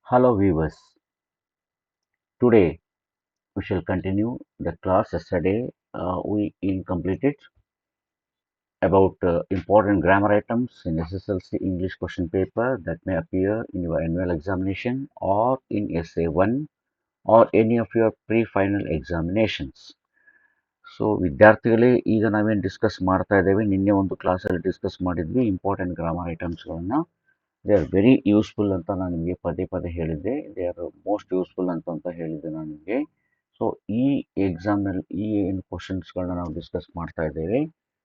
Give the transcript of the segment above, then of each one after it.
Hello viewers, today we shall continue the class yesterday we completed about important grammar items in SSLC English question paper that may appear in your annual examination or in Essay 1 or any of your pre-final examinations. So ವಿದ್ಯಾರ್ಥಿಗಳೇ ಈಗ ನಾವೇನು discuss ಮಾಡ್ತಾ ಇದ್ದೇವೆ ನಿನ್ನೆ ಒಂದು ಕ್ಲಾಸಲ್ಲಿ discuss ಮಾಡಿದ್ವಿ important grammar ಐಟಮ್ಸ್ಗಳನ್ನು ದೇ ಆರ್ ವೆರಿ ಯೂಸ್ಫುಲ್ ಅಂತ ನಾನು ನಿಮಗೆ ಪದೇ ಪದೇ ಹೇಳಿದ್ದೆ ದೇ ಆರ್ ಮೋಸ್ಟ್ ಯೂಸ್ಫುಲ್ ಅಂತ ಹೇಳಿದ್ದೆ ನಾನು ನಿಮಗೆ ಸೊ ಈ ಎಕ್ಸಾಮ್ನಲ್ಲಿ ಈ ಏನು ಕ್ವಶನ್ಸ್ಗಳನ್ನ ನಾವು ಡಿಸ್ಕಸ್ ಮಾಡ್ತಾ ಇದ್ದೇವೆ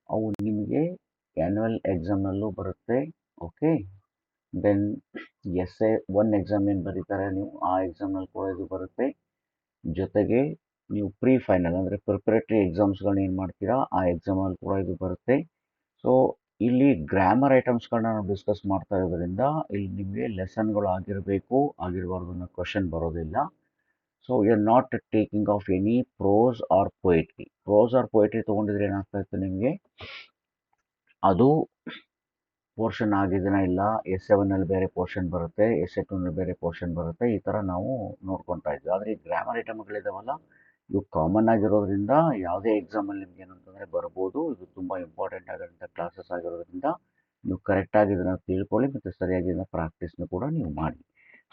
ಅವು ನಿಮಗೆ ಆ್ಯನ್ಯುವಲ್ ಎಕ್ಸಾಮ್ನಲ್ಲೂ ಬರುತ್ತೆ okay then S A one exam ಏನು ಬರೀತಾರೆ ನೀವು ಆ ಎಕ್ಸಾಮ್ನಲ್ಲಿ ಕೂಡ ಇದು ಬರುತ್ತೆ ಜೊತೆಗೆ ನೀವು ಪ್ರೀ ಫೈನಲ್ ಅಂದರೆ ಪ್ರಿಪರೇಟರಿ ಎಕ್ಸಾಮ್ಸ್ಗಳನ್ನ ಏನು ಮಾಡ್ತೀರಾ ಆ ಎಕ್ಸಾಮಲ್ಲಿ ಕೂಡ ಇದು ಬರುತ್ತೆ ಸೊ ಇಲ್ಲಿ ಗ್ರಾಮರ್ ಐಟಮ್ಸ್ಗಳನ್ನ ನಾವು ಡಿಸ್ಕಸ್ ಮಾಡ್ತಾ ಇರೋದ್ರಿಂದ ಇಲ್ಲಿ ನಿಮಗೆ ಲೆಸನ್ಗಳು ಆಗಿರಬಾರ್ದು ಅನ್ನೋ ಕ್ವಶನ್ ಬರೋದಿಲ್ಲ so you are not taking of any prose or poetry ತೊಗೊಂಡಿದ್ರೆ ಏನಾಗ್ತಾ ಇತ್ತು ನಿಮಗೆ ಅದು ಪೋರ್ಷನ್ ಆಗಿದೆನಾ ಇಲ್ಲ ಎಸ್ ಎ ಬೇರೆ ಪೋರ್ಷನ್ ಬರುತ್ತೆ ಎಸ್ ಎ ಟೂನಲ್ಲಿ ಬೇರೆ ಪೋರ್ಷನ್ ಬರುತ್ತೆ ಈ ಥರ ನಾವು ನೋಡ್ಕೊತಾ ಇದ್ವಿ ಆದರೆ ಈ ಗ್ರಾಮರ್ ಐಟಮ್ಗಳಿದಾವಲ್ಲ ಇವು ಕಾಮನ್ ಆಗಿರೋದ್ರಿಂದ ಯಾವುದೇ ಎಕ್ಸಾಮಲ್ಲಿ ನಿಮ್ಗೆ ಏನಂತಂದರೆ ಬರ್ಬೋದು ಇದು ತುಂಬ ಇಂಪಾರ್ಟೆಂಟ್ ಆಗಿರೋಂಥ ಕ್ಲಾಸಸ್ ಆಗಿರೋದ್ರಿಂದ ನೀವು ಕರೆಕ್ಟಾಗಿ ಇದನ್ನು ತಿಳ್ಕೊಳ್ಳಿ ಮತ್ತು ಸರಿಯಾಗಿ ಇದನ್ನು ಪ್ರಾಕ್ಟೀಸ್ನ ಕೂಡ ನೀವು ಮಾಡಿ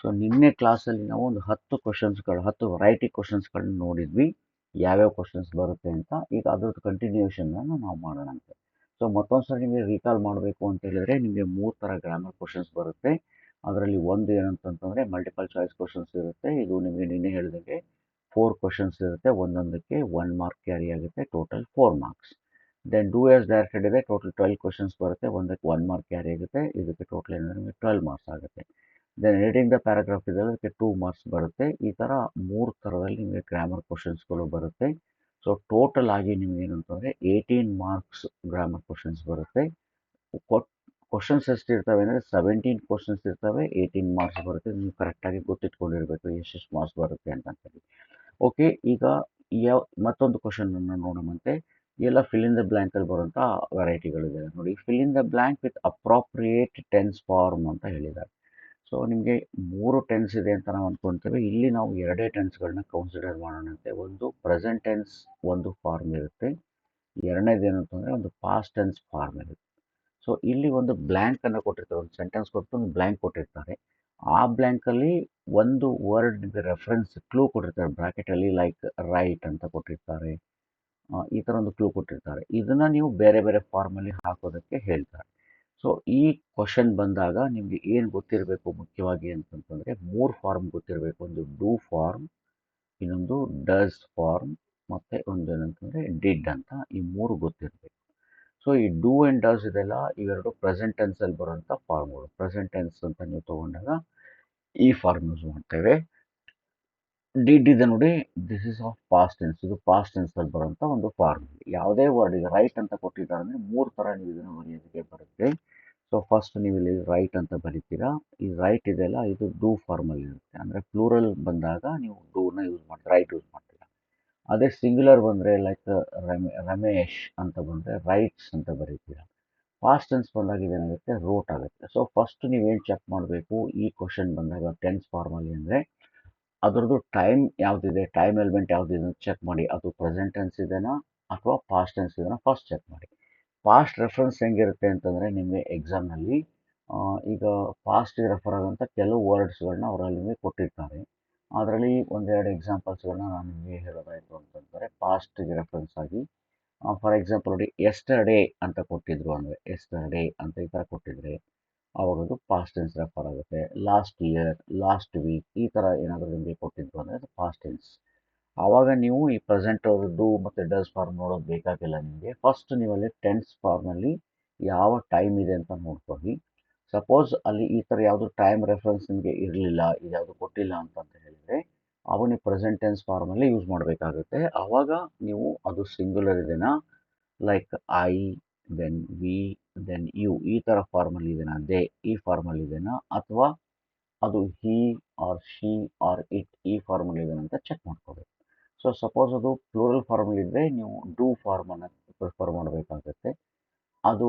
ಸೊ ನಿನ್ನೆ ಕ್ಲಾಸಲ್ಲಿ ನಾವು ಒಂದು 10 ವೆರೈಟಿ ಕ್ವಶನ್ಸ್ಗಳನ್ನ ನೋಡಿದ್ವಿ ಯಾವ್ಯಾವ ಕ್ವಶನ್ಸ್ ಬರುತ್ತೆ ಅಂತ ಈಗ ಅದ್ರದ್ದು ಕಂಟಿನ್ಯೂಷನ್ನ ನಾವು ಮಾಡೋಣ ಅಂತ ಸೊ ಮತ್ತೊಂದು ಸರಿ ನಿಮಗೆ ರೀಕಾಲ್ ಮಾಡಬೇಕು ಅಂತ ಹೇಳಿದರೆ ನಿಮಗೆ 3 ಥರ ಗ್ರಾಮರ್ ಕ್ವಶನ್ಸ್ ಬರುತ್ತೆ ಅದರಲ್ಲಿ ಒಂದು ಏನಂತಂತಂದರೆ ಮಲ್ಟಿಪಲ್ ಚಾಯ್ಸ್ ಕ್ವಶನ್ಸ್ ಇರುತ್ತೆ ಇದು ನಿಮಗೆ ನಿನ್ನೆ ಹೇಳಿದಂಗೆ 4 ಕ್ವಶನ್ಸ್ ಇರುತ್ತೆ ಒಂದೊಂದಕ್ಕೆ 1 ಮಾರ್ಕ್ ಕ್ಯಾರಿ ಆಗುತ್ತೆ total 4 marks then do as directed ಇದೆ ಟೋಟಲ್ 12 ಕ್ವಶನ್ಸ್ ಬರುತ್ತೆ ಒಂದಕ್ಕೆ 1 ಮಾರ್ಕ್ ಕ್ಯಾರಿ ಆಗುತ್ತೆ ಇದಕ್ಕೆ ಟೋಟಲ್ ಏನಂದರೆ ನಿಮಗೆ 12 ಮಾರ್ಕ್ಸ್ ಆಗುತ್ತೆ ದೆನ್ ಎಡಿಟಿಂಗ್ ದ ಪ್ಯಾರಾಗ್ರಾಫ್ ಇದೆ ಅದಕ್ಕೆ 2 ಮಾರ್ಕ್ಸ್ ಬರುತ್ತೆ ಈ ಥರ 3 ಥರದಲ್ಲಿ ನಿಮಗೆ ಗ್ರಾಮರ್ ಕ್ವಶನ್ಸ್ಗಳು ಬರುತ್ತೆ ಸೊ ಟೋಟಲ್ ಆಗಿ ನಿಮಗೆ ಏನಂತಂದರೆ 18 ಮಾರ್ಕ್ಸ್ ಗ್ರಾಮರ್ ಕ್ವಶನ್ಸ್ ಬರುತ್ತೆ ಕ್ವಶನ್ಸ್ ಎಷ್ಟಿರ್ತವೆ ಅಂದರೆ 17 ಕ್ವಶನ್ಸ್ ಇರ್ತವೆ 18 ಮಾರ್ಕ್ಸ್ ಬರುತ್ತೆ ನೀವು ಕರೆಕ್ಟಾಗಿ ಗೊತ್ತಿಟ್ಕೊಂಡಿರಬೇಕು ಎಷ್ಟೆಷ್ಟು ಮಾರ್ಕ್ಸ್ ಬರುತ್ತೆ ಅಂತಂತೇಳಿ ಓಕೆ ಈಗ ಮತ್ತೊಂದು ಕ್ವಶನನ್ನು ನೋಡೋಣಂತೆ ಎಲ್ಲ ಫಿಲ್ ಇನ್ ದ ಬ್ಲ್ಯಾಂಕಲ್ಲಿ ಬರುವಂಥ ವೆರೈಟಿಗಳಿದೆ ನೋಡಿ fill in the blank with appropriate tense form ಅಂತ ಹೇಳಿದ್ದಾರೆ ಸೊ ನಿಮಗೆ 3 ಟೆನ್ಸ್ ಇದೆ ಅಂತ ನಾವು ಅಂದ್ಕೊಳ್ತೇವೆ ಇಲ್ಲಿ ನಾವು 2 ಟೆನ್ಸ್ಗಳನ್ನ ಕನ್ಸಿಡರ್ ಮಾಡೋಣಂತೆ ಒಂದು ಪ್ರೆಸೆಂಟ್ ಟೆನ್ಸ್ ಒಂದು ಫಾರ್ಮ್ ಇರುತ್ತೆ ಎರಡನೇದು ಏನಂತಂದರೆ ಒಂದು ಪಾಸ್ಟ್ ಟೆನ್ಸ್ ಫಾರ್ಮ್ ಇರುತ್ತೆ ಸೊ ಇಲ್ಲಿ ಒಂದು ಬ್ಲ್ಯಾಂಕನ್ನು ಕೊಟ್ಟಿರ್ತಾರೆ ಒಂದು ಸೆಂಟೆನ್ಸ್ ಕೊಟ್ಟು ಒಂದು ಬ್ಲ್ಯಾಂಕ್ ಕೊಟ್ಟಿರ್ತಾರೆ ಆ ಬ್ಲ್ಯಾಂಕಲ್ಲಿ ಒಂದು ವರ್ಡ್ ರೆಫರೆನ್ಸ್ ಕ್ಲೂ ಕೊಟ್ಟಿರ್ತಾರೆ ಬ್ರಾಕೆಟಲ್ಲಿ ಲೈಕ್ ರೈಟ್ ಅಂತ ಕೊಟ್ಟಿರ್ತಾರೆ ಈ ಥರ ಒಂದು ಕ್ಲೂ ಕೊಟ್ಟಿರ್ತಾರೆ ಇದನ್ನು ನೀವು ಬೇರೆ ಬೇರೆ ಫಾರ್ಮಲ್ಲಿ ಹಾಕೋದಕ್ಕೆ ಹೇಳ್ತಾರೆ ಸೊ ಈ ಕ್ವಶನ್ ಬಂದಾಗ ನಿಮಗೆ ಏನು ಗೊತ್ತಿರಬೇಕು ಮುಖ್ಯವಾಗಿ ಅಂತಂತಂದರೆ 3 ಫಾರ್ಮ್ ಗೊತ್ತಿರಬೇಕು ಒಂದು ಡೂ ಫಾರ್ಮ್ ಇನ್ನೊಂದು ಡಸ್ ಫಾರ್ಮ್ ಮತ್ತು ಒಂದು ಏನಂತಂದರೆ ಡಿಡ್ ಅಂತ ಈ 3 ಗೊತ್ತಿರಬೇಕು ಸೊ ಈ ಡೂ ಆ್ಯಂಡ್ ಡಸ್ ಇದೆಲ್ಲ ಇವೆರಡು ಪ್ರೆಸೆಂಟ್ ಟೆನ್ಸಲ್ಲಿ ಬರುವಂಥ ಫಾರ್ಮ್ಗಳು ಪ್ರೆಸೆಂಟ್ ಟೆನ್ಸ್ ಅಂತ ನೀವು ತೊಗೊಂಡಾಗ ಈ ಫಾರ್ಮ್ ಯೂಸ್ ಮಾಡ್ತೇವೆ ಡಿಡ್ ಇದೆ ನೋಡಿ this is of past tense ಇದು ಪಾಸ್ಟ್ ಟೆನ್ಸಲ್ಲಿ ಬರುವಂಥ ಒಂದು ಫಾರ್ಮ್ ಯಾವುದೇ ವರ್ಡ್ ಈಗ ರೈಟ್ ಅಂತ ಕೊಟ್ಟಿದ್ದಾರೆ ಅಂದರೆ 3 ಥರ ನೀವು ಇದನ್ನು ಬರೆಯೋದಕ್ಕೆ ಬರುತ್ತೆ ಸೊ ಫಸ್ಟ್ ನೀವು ಇಲ್ಲಿ ರೈಟ್ ಅಂತ ಬರಿತೀರಾ ಈ ರೈಟ್ ಇದೆಲ್ಲ ಇದು ಡೂ ಫಾರ್ಮಲ್ಲಿ ಇರುತ್ತೆ ಅಂದರೆ ಪ್ಲೂರಲ್ ಬಂದಾಗ ನೀವು ಡೂನ ಯೂಸ್ ಮಾಡ್ತೀರಾ ರೈಟ್ ಯೂಸ್ ಮಾಡ್ತೀರಾ ಅದೇ ಸಿಂಗ್ಯುಲರ್ ಬಂದರೆ ಲೈಕ್ ರಮೇಶ್ ಅಂತ ಬಂದರೆ ರೈಟ್ಸ್ ಅಂತ ಬರೀತೀರಾ ಪಾಸ್ಟ್ ಟೆನ್ಸ್ ಬಂದಾಗ ಇದೇನಾಗುತ್ತೆ ರೋಟ್ ಆಗುತ್ತೆ ಸೊ ಫಸ್ಟ್ ನೀವೇನು ಚೆಕ್ ಮಾಡಬೇಕು ಈ ಕ್ವಶನ್ ಬಂದಾಗ ಟೆನ್ಸ್ ಫಾರ್ಮಲ್ಲಿ ಅಂದರೆ ಅದರದ್ದು ಟೈಮ್ ಯಾವುದಿದೆ ಟೈಮ್ ಎಲಿಮೆಂಟ್ ಯಾವುದಿದೆ ಅಂತ ಚೆಕ್ ಮಾಡಿ ಅದು ಪ್ರೆಸೆಂಟ್ ಟೆನ್ಸ್ ಇದೆನಾ ಅಥವಾ ಪಾಸ್ಟ್ ಟೆನ್ಸ್ ಇದೆನಾ ಫಸ್ಟ್ ಚೆಕ್ ಮಾಡಿ ಪಾಸ್ಟ್ ರೆಫರೆನ್ಸ್ ಹೆಂಗಿರುತ್ತೆ ಅಂತಂದರೆ ನಿಮಗೆ ಎಕ್ಸಾಮ್ನಲ್ಲಿ ಈಗ ಪಾಸ್ಟಿಗೆ ರೆಫರ್ ಆಗೋಂಥ ಕೆಲವು ವರ್ಡ್ಸ್ಗಳನ್ನ ಅವರಲ್ಲಿ ನಿಮಗೆ ಕೊಟ್ಟಿರ್ತಾರೆ ಅದರಲ್ಲಿ ಒಂದೆರಡು ಎಕ್ಸಾಂಪಲ್ಸ್ಗಳನ್ನ ನಾನು ನಿಮಗೆ ಹೇಳೋದಾಯಿತು ಅಂತಂದರೆ ಪಾಸ್ಟಿಗೆ ರೆಫರೆನ್ಸ್ ಆಗಿ ಫಾರ್ ಎಕ್ಸಾಂಪಲ್ ನೋಡಿ ಎಸ್ಟರ್ಡೇ ಅಂತ ಕೊಟ್ಟಿದ್ರು ಅಂದರೆ ಎಸ್ಟರ್ಡೇ ಅಂತ ಈ ಥರ ಕೊಟ್ಟಿದ್ರೆ ಆವಾಗ ಅದು ಪಾಸ್ಟ್ ಟೆನ್ಸ್ ರೆಫರ್ ಆಗುತ್ತೆ ಲಾಸ್ಟ್ ಇಯರ್ ಲಾಸ್ಟ್ ವೀಕ್ ಈ ಥರ ಏನಾದರೂ ನಿಮಗೆ ಕೊಟ್ಟಿದ್ರು ಅಂದರೆ ಅದು ಪಾಸ್ಟ್ ಟೆನ್ಸ್ ಆವಾಗ ನೀವು ಈ ಪ್ರೆಸೆಂಟ್ ಡೂ ಮತ್ತು ಡಸ್ ಫಾರ್ಮ್ ನೋಡೋದು ಬೇಕಾಗಿಲ್ಲ ನಿಮಗೆ ಫಸ್ಟ್ ನೀವಲ್ಲಿ ಟೆನ್ಸ್ ಫಾರ್ಮಲ್ಲಿ ಯಾವ ಟೈಮ್ ಇದೆ ಅಂತ ನೋಡ್ಕೊಳ್ಳಿ ಸಪೋಸ್ ಅಲ್ಲಿ ಈ ಥರ ಯಾವುದು ಟೈಮ್ ರೆಫರೆನ್ಸ್ ನಿಮಗೆ ಇರಲಿಲ್ಲ ಇದ್ಯಾವುದು ಕೊಟ್ಟಿಲ್ಲ ಅಂತ ಹೇಳಿದರೆ ಅವಾಗ ನೀವು ಪ್ರೆಸೆಂಟ್ ಟೆನ್ಸ್ ಫಾರ್ಮಲ್ಲಿ ಯೂಸ್ ಮಾಡಬೇಕಾಗುತ್ತೆ ಆವಾಗ ನೀವು ಅದು ಸಿಂಗ್ಯುಲರ್ ಇದೆನಾ like I then we then you ಈ ಥರ ಫಾರ್ಮಲ್ಲಿ ಇದೆನಾ ದೇ ಈ ಫಾರ್ಮಲ್ಲಿ ಇದೆನಾ ಅಥವಾ ಅದು he or she or it ಈ ಫಾರ್ಮಲ್ಲಿ ಇದೆನಾ ಅಂತ ಚೆಕ್ ಮಾಡ್ಕೋಬೇಕು ಸೊ ಸಪೋಸ್ ಅದು ಪ್ಲೂರಲ್ ಫಾರ್ಮಲ್ಲಿದ್ದರೆ ನೀವು ಡೂ ಫಾರ್ಮನ್ನು ಪ್ರಿಫರ್ ಮಾಡಬೇಕಾಗತ್ತೆ ಅದು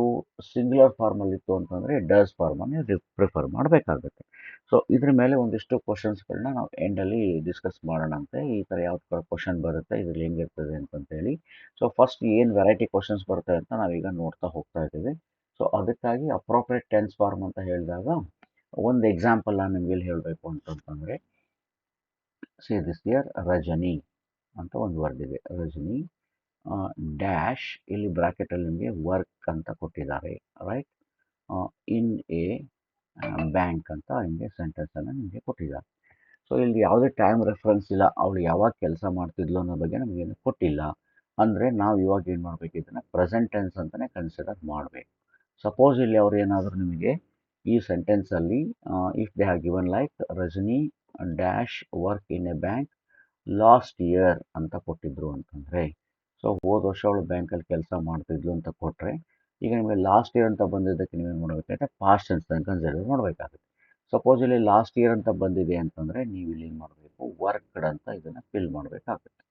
ಸಿಂಗ್ಯುಲರ್ ಫಾರ್ಮಲ್ಲಿತ್ತು ಅಂತಂದರೆ ಡಸ್ ಫಾರ್ಮನ್ನು ಪ್ರಿಫರ್ ಮಾಡಬೇಕಾಗುತ್ತೆ ಸೊ ಇದ್ರ ಮೇಲೆ ಒಂದಿಷ್ಟು ಕ್ವಶನ್ಸ್ಗಳನ್ನ ನಾವು ಎಂಡಲ್ಲಿ ಡಿಸ್ಕಸ್ ಮಾಡೋಣ ಅಂತೆ. ಈ ಥರ ಯಾವ ಥರ ಕ್ವಶನ್ ಬರುತ್ತೆ, ಇದ್ರಲ್ಲಿ ಹೆಂಗಿರ್ತದೆ ಅಂತಂತೇಳಿ. ಸೊ ಫಸ್ಟ್ ಏನು ವೆರೈಟಿ ಕ್ವಶನ್ಸ್ ಬರ್ತವೆ ಅಂತ ನಾವೀಗ ನೋಡ್ತಾ ಹೋಗ್ತಾ ಇದ್ದೀವಿ. ಸೊ ಅದಕ್ಕಾಗಿ ಅಪ್ರೋಪ್ರಿಯೇಟ್ ಟೆನ್ಸ್ ಫಾರ್ಮ್ ಅಂತ ಹೇಳಿದಾಗ ಒಂದು ಎಕ್ಸಾಂಪಲ್ ನಾನು ನಿಮ್ಗೆ ಎಲ್ಲಿ ಹೇಳಬೇಕು ಅಂತಂತಂದರೆ, ಸಿ ದಿಸ್ ಇಯರ್ ರಜನಿ ಅಂತ ಒಂದು ವರ್ಡ್ ಇದೆ. ರಜನಿ ಡ್ಯಾಶ್, ಇಲ್ಲಿ ಬ್ರಾಕೆಟಲ್ಲಿ ನಿಮಗೆ ವರ್ಕ್ ಅಂತ ಕೊಟ್ಟಿದ್ದಾರೆ, ರೈಟ್. ಇನ್ ಎ ಬ್ಯಾಂಕ್ ಅಂತ ನಿಮಗೆ ಸೆಂಟೆನ್ಸನ್ನು ನಿಮಗೆ ಕೊಟ್ಟಿದ್ದಾರೆ. ಸೊ ಇಲ್ಲಿ ಯಾವುದೇ ಟೈಮ್ ರೆಫರೆನ್ಸ್ ಇಲ್ಲ, ಅವಳು ಯಾವಾಗ ಕೆಲಸ ಮಾಡ್ತಿದ್ಲು ಅನ್ನೋ ಬಗ್ಗೆ ನಮಗೇನು ಕೊಟ್ಟಿಲ್ಲ. ಅಂದರೆ ನಾವು ಇವಾಗ ಏನು ಮಾಡಬೇಕು, ಇದನ್ನು ಪ್ರೆಸೆಂಟ್ ಟೆನ್ಸ್ ಅಂತಲೇ ಕನ್ಸಿಡರ್ ಮಾಡಬೇಕು. ಸಪೋಸ್ ಇಲ್ಲಿ ಅವ್ರು ಏನಾದರೂ ನಿಮಗೆ ಈ ಸೆಂಟೆನ್ಸಲ್ಲಿ if they have given like Rajani dash work in a bank last year ಅಂತ ಕೊಟ್ಟಿದ್ರು ಅಂತಂದರೆ, ಸೊ ಹೋದ ವರ್ಷ ಅವಳು ಬ್ಯಾಂಕಲ್ಲಿ ಕೆಲಸ ಮಾಡ್ತಿದ್ಲು ಅಂತ ಕೊಟ್ಟರೆ, ಈಗ ನಿಮಗೆ ಲಾಸ್ಟ್ ಇಯರ್ ಅಂತ ಬಂದಿದ್ದಕ್ಕೆ ನೀವೇನು ಮಾಡಬೇಕಂದ್ರೆ ಪಾಸ್ಟ್ ಟೆನ್ಸ್ ಅಂತ ಕನ್ಸಿಡರ್ ಮಾಡಬೇಕಾಗುತ್ತೆ. ಸಪೋಸ್ ಇಲ್ಲಿ ಲಾಸ್ಟ್ ಇಯರ್ ಅಂತ ಬಂದಿದೆ ಅಂತಂದರೆ ನೀವು ಇಲ್ಲಿ ಏನು ಮಾಡಬೇಕು, ವರ್ಕ್ಡ್ ಅಂತ ಇದನ್ನು ಫಿಲ್ ಮಾಡಬೇಕಾಗುತ್ತೆ.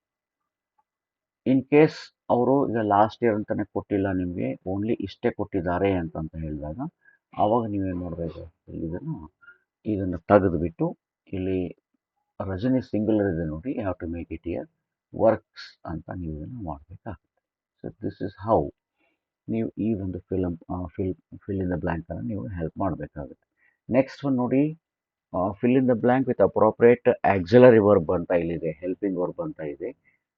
ಇನ್ ಕೇಸ್ ಅವರು ಈಗ ಲಾಸ್ಟ್ ಇಯರ್ ಅಂತಲೇ ಕೊಟ್ಟಿಲ್ಲ, ನಿಮಗೆ ಓನ್ಲಿ ಇಷ್ಟೇ ಕೊಟ್ಟಿದ್ದಾರೆ ಅಂತ ಹೇಳಿದಾಗ ಆವಾಗ ನೀವೇನು ಮಾಡಬೇಕು, ಇದನ್ನು ತೆಗೆದುಬಿಟ್ಟು ಇಲ್ಲಿ ರಜನಿ ಸಿಂಗುಲರ್ ಇದೆ ನೋಡಿ, you have to make it ear works ಅಂತ ನೀವು ಇದನ್ನು ಮಾಡಬೇಕಾಗುತ್ತೆ. ಸೊ ದಿಸ್ ಇಸ್ ಹೌ ನೀವು ಈ ಒಂದು ಫಿಲ್ ಇನ್ ದ ಬ್ಲ್ಯಾಂಕನ್ನು ನೀವು ಹೆಲ್ಪ್ ಮಾಡಬೇಕಾಗುತ್ತೆ. ನೆಕ್ಸ್ಟ್ ಒನ್ ನೋಡಿ, fill in the blank with appropriate auxiliary verb ಅಂತ ಇಲ್ಲಿದೆ, ಹೆಲ್ಪಿಂಗ್ ವರ್ಬ್ ಅಂತ ಇದೆ.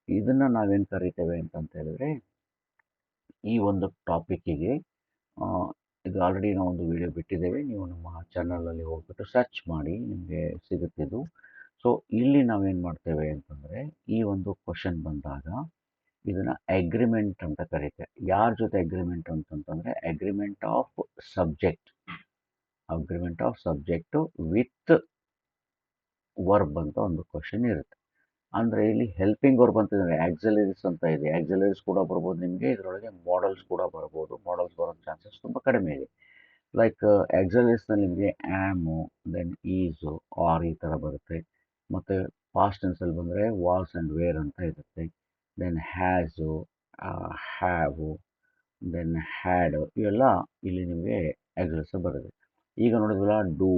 ಇದನ್ನು ನಾವೇನು ಕರಿತೇವೆ ಅಂತ ಹೇಳಿದ್ರೆ, ಈ ಒಂದು ಟಾಪಿಕ್ಕಿಗೆ ಇದು ಆಲ್ರೆಡಿ ನಾವು ಒಂದು ವಿಡಿಯೋ ಬಿಟ್ಟಿದ್ದೇವೆ, ನೀವು ನಮ್ಮ ಚಾನಲಲ್ಲಿ ಹೋಗ್ಬಿಟ್ಟು ಸರ್ಚ್ ಮಾಡಿ ನಿಮಗೆ ಸಿಗುತ್ತಿದ್ದು. ಸೊ ಇಲ್ಲಿ ನಾವೇನು ಮಾಡ್ತೇವೆ ಅಂತಂದರೆ, ಈ ಒಂದು ಕ್ವಶನ್ ಬಂದಾಗ ಇದನ್ನು ಅಗ್ರಿಮೆಂಟ್ ಅಂತ ಕರೀತೇವೆ. ಯಾರ ಜೊತೆ ಅಗ್ರಿಮೆಂಟ್ ಅಂತಂತಂದರೆ, agreement of subject with verb ಅಂತ ಒಂದು ಕ್ವಶನ್ ಇರುತ್ತೆ. ಅಂದರೆ ಇಲ್ಲಿ ಹೆಲ್ಪಿಂಗ್ ವರ್ಬ್ ಅಂತ ಇದೆ, ಆಕ್ಸಿಲರೀಸ್ ಅಂತ ಇದೆ. ಆಕ್ಸಿಲರೀಸ್ ಕೂಡ ಬರ್ಬೋದು ನಿಮಗೆ, ಇದರೊಳಗೆ ಮಾಡಲ್ಸ್ ಕೂಡ ಬರ್ಬೋದು. ಮಾಡಲ್ಸ್ ಬರೋ ಚಾನ್ಸಸ್ ತುಂಬ ಕಡಿಮೆ ಇದೆ. ಲೈಕ್ ಆಕ್ಸಿಲರೀಸ್ನಲ್ಲಿ ನಿಮಗೆ ಆ್ಯಮು, ದೆನ್ ಈಸು, ಆರ್ ಈ ಥರ ಬರುತ್ತೆ. ಮತ್ತು ಪಾಸ್ಟ್ ಟೆನ್ಸಲ್ಲಿ ಬಂದರೆ ವಾಸ್ ಆ್ಯಂಡ್ ವೇರ್ ಅಂತ ಇರುತ್ತೆ. ದೆನ್ ಹ್ಯಾಸು, ಹ್ಯಾವು, ದೆನ್ ಹ್ಯಾಡ್, ಇವೆಲ್ಲ ಇಲ್ಲಿ ನಿಮಗೆ ಆಕ್ಸಿಲರೀಸ್ ಬರುತ್ತೆ. ಈಗ ನೋಡಿದ್ವಲ್ಲ, ಡೂ,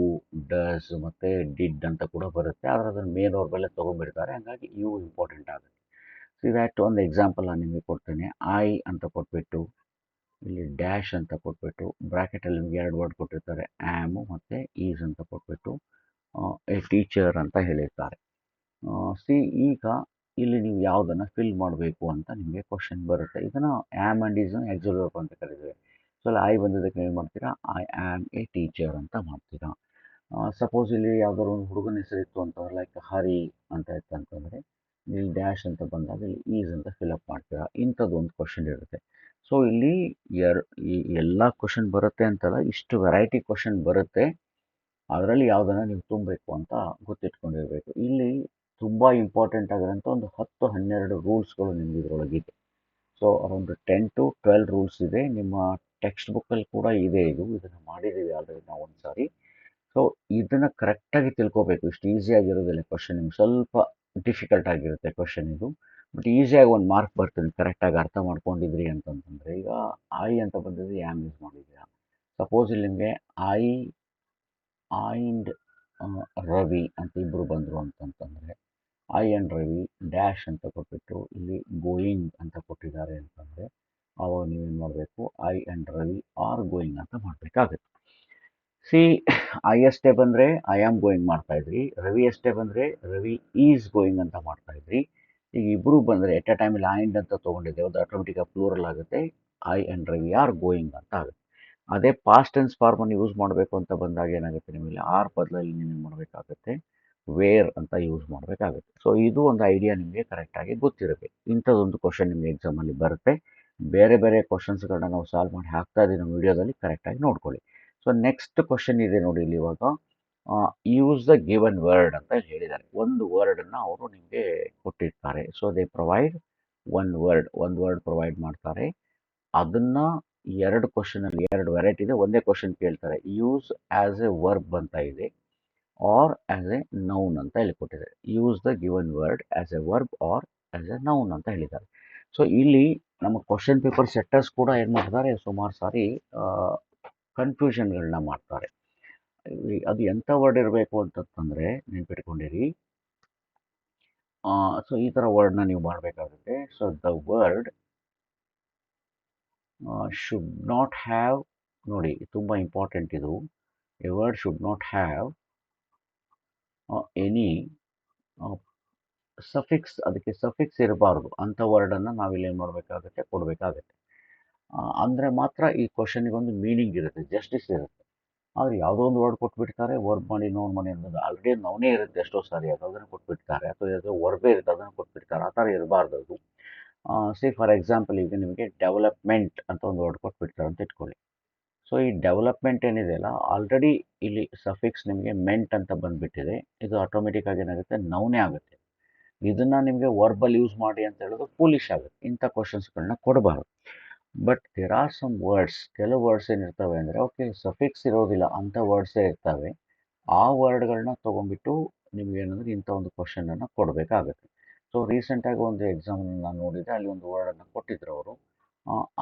ಡಸ್ ಮತ್ತು ಡಿಡ್ ಅಂತ ಕೂಡ ಬರುತ್ತೆ, ಆದರೆ ಅದನ್ನು ಮೇನ್ ವರ್ಬಲ್ಲೇ ತೊಗೊಂಡ್ಬಿಡ್ತಾರೆ, ಹಾಗಾಗಿ ಇವು ಇಂಪಾರ್ಟೆಂಟ್ ಆಗುತ್ತೆ. ಸೊ ಇದಾಯ್ತು, ಒಂದು ಎಕ್ಸಾಂಪಲ್ ನಾನು ನಿಮಗೆ ಕೊಡ್ತೇನೆ. ಐ ಅಂತ ಕೊಟ್ಬಿಟ್ಟು ಇಲ್ಲಿ ಡ್ಯಾಶ್ ಅಂತ ಕೊಟ್ಬಿಟ್ಟು ಬ್ರಾಕೆಟಲ್ಲಿ ನಿಮಗೆ ಎರಡು ವರ್ಡ್ ಕೊಟ್ಟಿರ್ತಾರೆ, ಆ್ಯಮು ಮತ್ತು ಈಸ್ ಅಂತ ಕೊಟ್ಬಿಟ್ಟು ಎ ಟೀಚರ್ ಅಂತ ಹೇಳಿರ್ತಾರೆ. ಸಿ ಈಗ ಇಲ್ಲಿ ನೀವು ಯಾವುದನ್ನು ಫಿಲ್ ಮಾಡಬೇಕು ಅಂತ ನಿಮಗೆ ಕ್ವಶನ್ ಬರುತ್ತೆ. ಇದನ್ನು am and is auxiliary verb ಅಂತ ಕರೀತೀವಿ. ಸೊ ಅಲ್ಲಿ ಐ ಬಂದಿದ್ದಕ್ಕೆ ನೀವು ಮಾಡ್ತೀರಾ, ಐ ಆ್ಯಮ್ ಎ ಟೀಚರ್ ಅಂತ ಮಾಡ್ತೀರಾ. ಸಪೋಸ್ ಇಲ್ಲಿ ಯಾವುದಾದ್ರು ಒಂದು ಹುಡುಗನ ಹೆಸರಿತ್ತು ಅಂತಂದ್ರೆ, ಲೈಕ್ ಹರಿ ಅಂತ ಇತ್ತು ಅಂತಂದರೆ, ಇಲ್ಲಿ ಡ್ಯಾಶ್ ಅಂತ ಬಂದಾಗ ಇಲ್ಲಿ ಈಸ್ ಅಂತ ಫಿಲಪ್ ಮಾಡ್ತೀರಾ. ಇಂಥದ್ದು ಒಂದು ಕ್ವಶನ್ ಇರುತ್ತೆ. ಸೊ ಇಲ್ಲಿ ಈ ಎಲ್ಲ ಕ್ವಶನ್ ಬರುತ್ತೆ ಅಂತಲ್ಲ, ಇಷ್ಟು ವೆರೈಟಿ ಕ್ವಶನ್ ಬರುತ್ತೆ. ಅದರಲ್ಲಿ ಯಾವುದನ್ನು ನೀವು ತುಂಬಬೇಕು ಅಂತ ಗೊತ್ತಿಟ್ಕೊಂಡಿರಬೇಕು. ಇಲ್ಲಿ ತುಂಬ ಇಂಪಾರ್ಟೆಂಟ್ ಆಗಿರೋಂಥ ಒಂದು 10-12 ರೂಲ್ಸ್ಗಳು ನಿಮ್ಗೆ ಇದರೊಳಗಿದೆ. ಸೊ ಅರೌಂಡ್ 10 to 12 ರೂಲ್ಸ್ ಇದೆ. ನಿಮ್ಮ ಟೆಕ್ಸ್ಟ್ ಬುಕ್ಕಲ್ಲಿ ಕೂಡ ಇದೆ ಇದು, ಇದನ್ನು ಮಾಡಿದ್ದೀವಿ ಆಲ್ರೆಡಿ ನಾವು ಒಂದು ಸಾರಿ. ಸೊ ಇದನ್ನು ಕರೆಕ್ಟಾಗಿ ತಿಳ್ಕೊಬೇಕು. ಇಷ್ಟು ಈಸಿಯಾಗಿರೋದಿಲ್ಲ ಕ್ವಶನ್, ನಿಮ್ಗೆ ಸ್ವಲ್ಪ ಡಿಫಿಕಲ್ಟ್ ಆಗಿರುತ್ತೆ ಕ್ವಶನ್ ಇದು, ಬಟ್ ಈಸಿಯಾಗಿ ಒಂದು ಮಾರ್ಕ್ ಬರ್ತೀನಿ ಕರೆಕ್ಟಾಗಿ ಅರ್ಥ ಮಾಡ್ಕೊಂಡಿದ್ರಿ ಅಂತಂತಂದರೆ. ಈಗ ಐ ಅಂತ ಬಂದಿದ್ದು ಆ್ಯಮ್ ಯೂಸ್ ಮಾಡಿದ್ದೀರಾ. ಸಪೋಸ್ ಇಲ್ಲಿ ನಿಮಗೆ ಐ ಆ್ಯಂಡ್ ರವಿ ಅಂತ ಇಬ್ಬರು ಬಂದರು ಅಂತಂತಂದರೆ, ಐ ಆ್ಯಂಡ್ ರವಿ ಡ್ಯಾಶ್ ಅಂತ ಕೊಟ್ಬಿಟ್ಟು ಇಲ್ಲಿ ಗೋಯಿಂಗ್ ಅಂತ ಕೊಟ್ಟಿದ್ದಾರೆ ಅಂತಂದರೆ, ಆವಾಗ ನೀವೇನು ಮಾಡಬೇಕು, I and Ravi are going ಅಂತ ಮಾಡಬೇಕಾಗುತ್ತೆ. ಸಿ ಐ ಅಷ್ಟೇ ಬಂದರೆ ಐ ಆಮ್ ಗೋಯಿಂಗ್ ಮಾಡ್ತಾಯಿದ್ರಿ, ರವಿ ಅಷ್ಟೇ ಬಂದರೆ ರವಿ ಈಸ್ ಗೋಯಿಂಗ್ ಅಂತ ಮಾಡ್ತಾಯಿದ್ರಿ. ಈಗ ಇಬ್ಬರು ಬಂದರೆ ಎಟ್ ಎ ಟೈಮಲ್ಲಿ ಆ್ಯಂಡ್ ಅಂತ ತೊಗೊಂಡಿದ್ದೇವೆ, ಅದು ಆಟೋಮೆಟಿಕಾಗಿ ಪ್ಲೂರಲ್ ಆಗುತ್ತೆ, I and Ravi are going ಅಂತ ಆಗುತ್ತೆ. ಅದೇ ಪಾಸ್ಟ್ ಟೆನ್ಸ್ ಫಾರ್ಮನ್ನು ಯೂಸ್ ಮಾಡಬೇಕು ಅಂತ ಬಂದಾಗ ಏನಾಗುತ್ತೆ, ನಿಮಗೆ ಆರ್ ಬದಲಲ್ಲಿ ನೀವೇನು ಮಾಡಬೇಕಾಗುತ್ತೆ, ವೇರ್ ಅಂತ ಯೂಸ್ ಮಾಡಬೇಕಾಗುತ್ತೆ. ಸೊ ಇದು ಒಂದು ಐಡಿಯಾ ನಿಮಗೆ ಕರೆಕ್ಟಾಗಿ ಗೊತ್ತಿರಬೇಕು. ಇಂಥದ್ದೊಂದು ಕ್ವಶನ್ ನಿಮಗೆ ಎಕ್ಸಾಮಲ್ಲಿ ಬರುತ್ತೆ. ಬೇರೆ ಬೇರೆ ಕ್ವಶನ್ಸ್ಗಳನ್ನ ನಾವು ಸಾಲ್ವ್ ಮಾಡಿ ಹಾಕ್ತಾ ಇದ್ದೀವಿ ನಮ್ಮ ವಿಡಿಯೋದಲ್ಲಿ, ಕರೆಕ್ಟಾಗಿ ನೋಡ್ಕೊಳ್ಳಿ. ಸೊ ನೆಕ್ಸ್ಟ್ ಕ್ವಶನ್ ಇದೆ ನೋಡಿ ಇಲ್ಲಿ ಇವಾಗ, ಯೂಸ್ ದ ಗಿವನ್ ವರ್ಡ್ ಅಂತ ಹೇಳಿದ್ದಾರೆ. ಒಂದು ವರ್ಡನ್ನು ಅವರು ನಿಮಗೆ ಕೊಟ್ಟಿರ್ತಾರೆ. ಸೊ ದೇ ಪ್ರೊವೈಡ್ ಒಂದು ವರ್ಡ್ ಪ್ರೊವೈಡ್ ಮಾಡ್ತಾರೆ. ಅದನ್ನು ಎರಡು ಕ್ವಶನಲ್ಲಿ ಎರಡು ವೆರೈಟಿ ಇದೆ, ಒಂದೇ ಕ್ವಶನ್ ಕೇಳ್ತಾರೆ. ಯೂಸ್ ಆ್ಯಸ್ ಎ ವರ್ಬ್ ಅಂತ ಇದೆ, ಆರ್ ಆ್ಯಸ್ ಎ ನೌನ್ ಅಂತ ಹೇಳಿ ಕೊಟ್ಟಿದ್ದಾರೆ. Use the given word as a verb or as a noun ಅಂತ ಹೇಳಿದ್ದಾರೆ. ಸೊ ಇಲ್ಲಿ ನಮ್ಮ ಕ್ವಶನ್ ಪೇಪರ್ ಸೆಟ್ಟರ್ಸ್ ಕೂಡ ಏನು ಮಾಡ್ತಾರೆ, ಸುಮಾರು ಸಾರಿ ಕನ್ಫ್ಯೂಷನ್ಗಳನ್ನ ಮಾಡ್ತಾರೆ. ಅದು ಎಂಥ ವರ್ಡ್ ಇರಬೇಕು ಅಂತಂದರೆ ನೆನ್ಪಿಟ್ಕೊಂಡಿರಿ. ಸೊ ಈ ಥರ ವರ್ಡ್ನ ನೀವು ಮಾಡಬೇಕಾಗುತ್ತೆ. So the word should not have, ನೋಡಿ ತುಂಬ ಇಂಪಾರ್ಟೆಂಟ್ ಇದು. A word should not have any suffix, ಅದಕ್ಕೆ ಸಫಿಕ್ಸ್ ಇರಬಾರ್ದು ಅಂಥ ವರ್ಡನ್ನು ನಾವಿಲ್ಲಿ ಏನು ಮಾಡಬೇಕಾಗುತ್ತೆ, ಕೊಡಬೇಕಾಗುತ್ತೆ. ಅಂದರೆ ಮಾತ್ರ ಈ ಕ್ವಶನಿಗೆ ಒಂದು ಮೀನಿಂಗ್ ಇರುತ್ತೆ, ಜಸ್ಟಿಸ್ ಇರುತ್ತೆ. ಆದರೆ ಯಾವುದೋ ಒಂದು ವರ್ಡ್ ಕೊಟ್ಬಿಡ್ತಾರೆ, ವರ್ಬ್ ಮಾಡಿ ನೋನ್ ಮಾಡಿ ಅನ್ನೋದು ಆಲ್ರೆಡಿ ನೌನೇ ಇರುತ್ತೆ ಎಷ್ಟೋ ಸಾರಿ, ಅದನ್ನು ಕೊಟ್ಬಿಡ್ತಾರೆ, ಅಥವಾ ಯಾವುದೋ ವರ್ಬೇ ಇರುತ್ತೆ ಅದನ್ನು ಕೊಟ್ಬಿಡ್ತಾರೆ. ಆ ಥರ ಇರಬಾರ್ದು ಅದು. ಫಾರ್ ಎಕ್ಸಾಂಪಲ್ ಈಗ ನಿಮಗೆ ಡೆವಲಪ್ಮೆಂಟ್ ಅಂತ ಒಂದು ವರ್ಡ್ ಕೊಟ್ಬಿಡ್ತಾರೆ ಅಂತ ಇಟ್ಕೊಳ್ಳಿ. ಸೊ ಈ ಡೆವಲಪ್ಮೆಂಟ್ ಏನಿದೆಯಲ್ಲ, ಆಲ್ರೆಡಿ ಇಲ್ಲಿ ಸಫಿಕ್ಸ್ ನಿಮಗೆ ಮೆಂಟ್ ಅಂತ ಬಂದುಬಿಟ್ಟಿದೆ. ಇದು ಆಟೋಮೆಟಿಕ್ ಆಗಿ ಏನಾಗುತ್ತೆ, ನೌನೇ ಆಗುತ್ತೆ. ಇದನ್ನು ನಿಮಗೆ ವರ್ಬಲ್ ಯೂಸ್ ಮಾಡಿ ಅಂತ ಹೇಳೋದು ಫೂಲಿಶ್ ಆಗುತ್ತೆ. ಇಂಥ ಕ್ವಶನ್ಸ್ಗಳನ್ನ ಕೊಡಬಾರ್ದು. But there are some words, ಕೆಲವು ವರ್ಡ್ಸ್ ಏನಿರ್ತವೆ ಅಂದರೆ ಓಕೆ ಸಫಿಕ್ಸ್ ಇರೋದಿಲ್ಲ ಅಂಥ ವರ್ಡ್ಸೇ ಇರ್ತವೆ. ಆ ವರ್ಡ್ಗಳನ್ನ ತೊಗೊಂಡ್ಬಿಟ್ಟು ನಿಮಗೇನಂದ್ರೆ ಇಂಥ ಒಂದು ಕ್ವಶನನ್ನು ಕೊಡಬೇಕಾಗುತ್ತೆ. ಸೊ ರೀಸೆಂಟಾಗಿ ಒಂದು ಎಕ್ಸಾಮ್ನ ನಾನು ನೋಡಿದ್ದೆ, ಅಲ್ಲಿ ಒಂದು ವರ್ಡನ್ನು ಕೊಟ್ಟಿದ್ರು ಅವರು.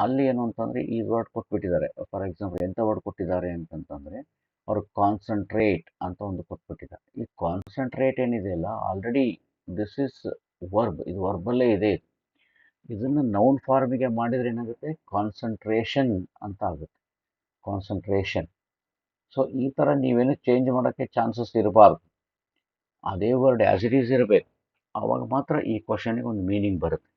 ಅಲ್ಲಿ ಏನು ಅಂತಂದರೆ ಈ ವರ್ಡ್ ಕೊಟ್ಬಿಟ್ಟಿದ್ದಾರೆ. ಫಾರ್ ಎಕ್ಸಾಂಪಲ್ ಎಂಥ ವರ್ಡ್ ಕೊಟ್ಟಿದ್ದಾರೆ ಅಂತಂತಂದರೆ, ಅವರು ಕಾನ್ಸಂಟ್ರೇಟ್ ಅಂತ ಒಂದು ಕೊಟ್ಬಿಟ್ಟಿದ್ದಾರೆ. ಈ ಕಾನ್ಸಂಟ್ರೇಟ್ ಏನಿದೆಯಲ್ಲ, ಆಲ್ರೆಡಿ ದಿಸ್ ಇಸ್ ವರ್ಬ್, ಇದು ವರ್ಬಲ್ಲೇ ಇದೆ. ಇದನ್ನು ನೌನ್ ಫಾರ್ಮಿಗೆ ಮಾಡಿದರೆ ಏನಾಗುತ್ತೆ, ಕಾನ್ಸಂಟ್ರೇಷನ್ ಅಂತ ಆಗುತ್ತೆ, ಕಾನ್ಸಂಟ್ರೇಷನ್. ಸೊ ಈ ಥರ ನೀವೇನು ಚೇಂಜ್ ಮಾಡೋಕ್ಕೆ ಚಾನ್ಸಸ್ ಇರಬಾರ್ದು. ಅದೇ ವರ್ಡ್ ಆ್ಯಸ್ ಇಟ್ ಈಸ್ ಇರಬೇಕು. ಆವಾಗ ಮಾತ್ರ ಈ ಕ್ವಶನಿಗೆ ಒಂದು ಮೀನಿಂಗ್ ಬರುತ್ತೆ.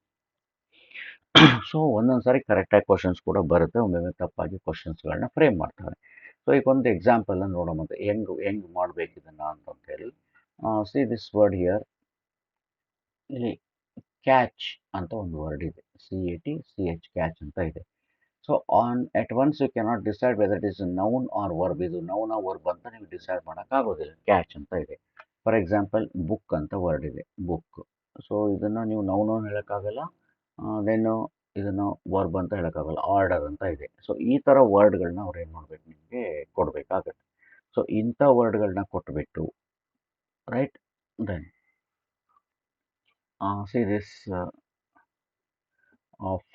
ಸೊ ಒಂದೊಂದು ಸಾರಿ ಕರೆಕ್ಟಾಗಿ ಕ್ವಶನ್ಸ್ ಕೂಡ ಬರುತ್ತೆ, ಒಮ್ಮೊಮ್ಮೆ ತಪ್ಪಾಗಿ ಕ್ವಶನ್ಸ್ಗಳನ್ನ ಫ್ರೇಮ್ ಮಾಡ್ತಾರೆ. ಸೊ ಈಗ ಒಂದು ಎಕ್ಸಾಂಪಲ್ನ ನೋಡೋಣ, ಹೆಂಗೆ ಮಾಡಬೇಕು ಇದನ್ನು ಅಂತಂತೇಳಿ. ಸಿ ದಿಸ್ ವರ್ಡ್ ಹಿಯರ್, ಇಲ್ಲಿ ಕ್ಯಾಚ್ ಅಂತ ಒಂದು ವರ್ಡ್ ಇದೆ, CATCH ಕ್ಯಾಚ್ ಅಂತ ಇದೆ. So at once you cannot decide whether it is noun or verb. ಇದು ನೌನ್ ಆರ್ ವರ್ಬ್ ಅಂತ ನೀವು ಡಿಸೈಡ್ ಮಾಡೋಕ್ಕಾಗೋದಿಲ್ಲ. ಕ್ಯಾಚ್ ಅಂತ ಇದೆ. ಫಾರ್ ಎಕ್ಸಾಂಪಲ್ ಬುಕ್ ಅಂತ ವರ್ಡ್ ಇದೆ, ಬುಕ್. ಸೊ ಇದನ್ನು ನೀವು ನೌನು ಹೇಳೋಕ್ಕಾಗಲ್ಲ, ದೆನ್ನು ಇದನ್ನು ವರ್ಬ್ ಅಂತ ಹೇಳೋಕ್ಕಾಗಲ್ಲ. ಆರ್ಡರ್ ಅಂತ ಇದೆ. ಸೊ ಈ ಥರ ವರ್ಡ್ಗಳನ್ನ ಅವ್ರು ಏನು ಮಾಡಬೇಕು, ನಿಮಗೆ ಕೊಡಬೇಕಾಗತ್ತೆ. ಸೊ ಇಂಥ ವರ್ಡ್ಗಳನ್ನ ಕೊಟ್ಬಿಟ್ಟು, right, then see this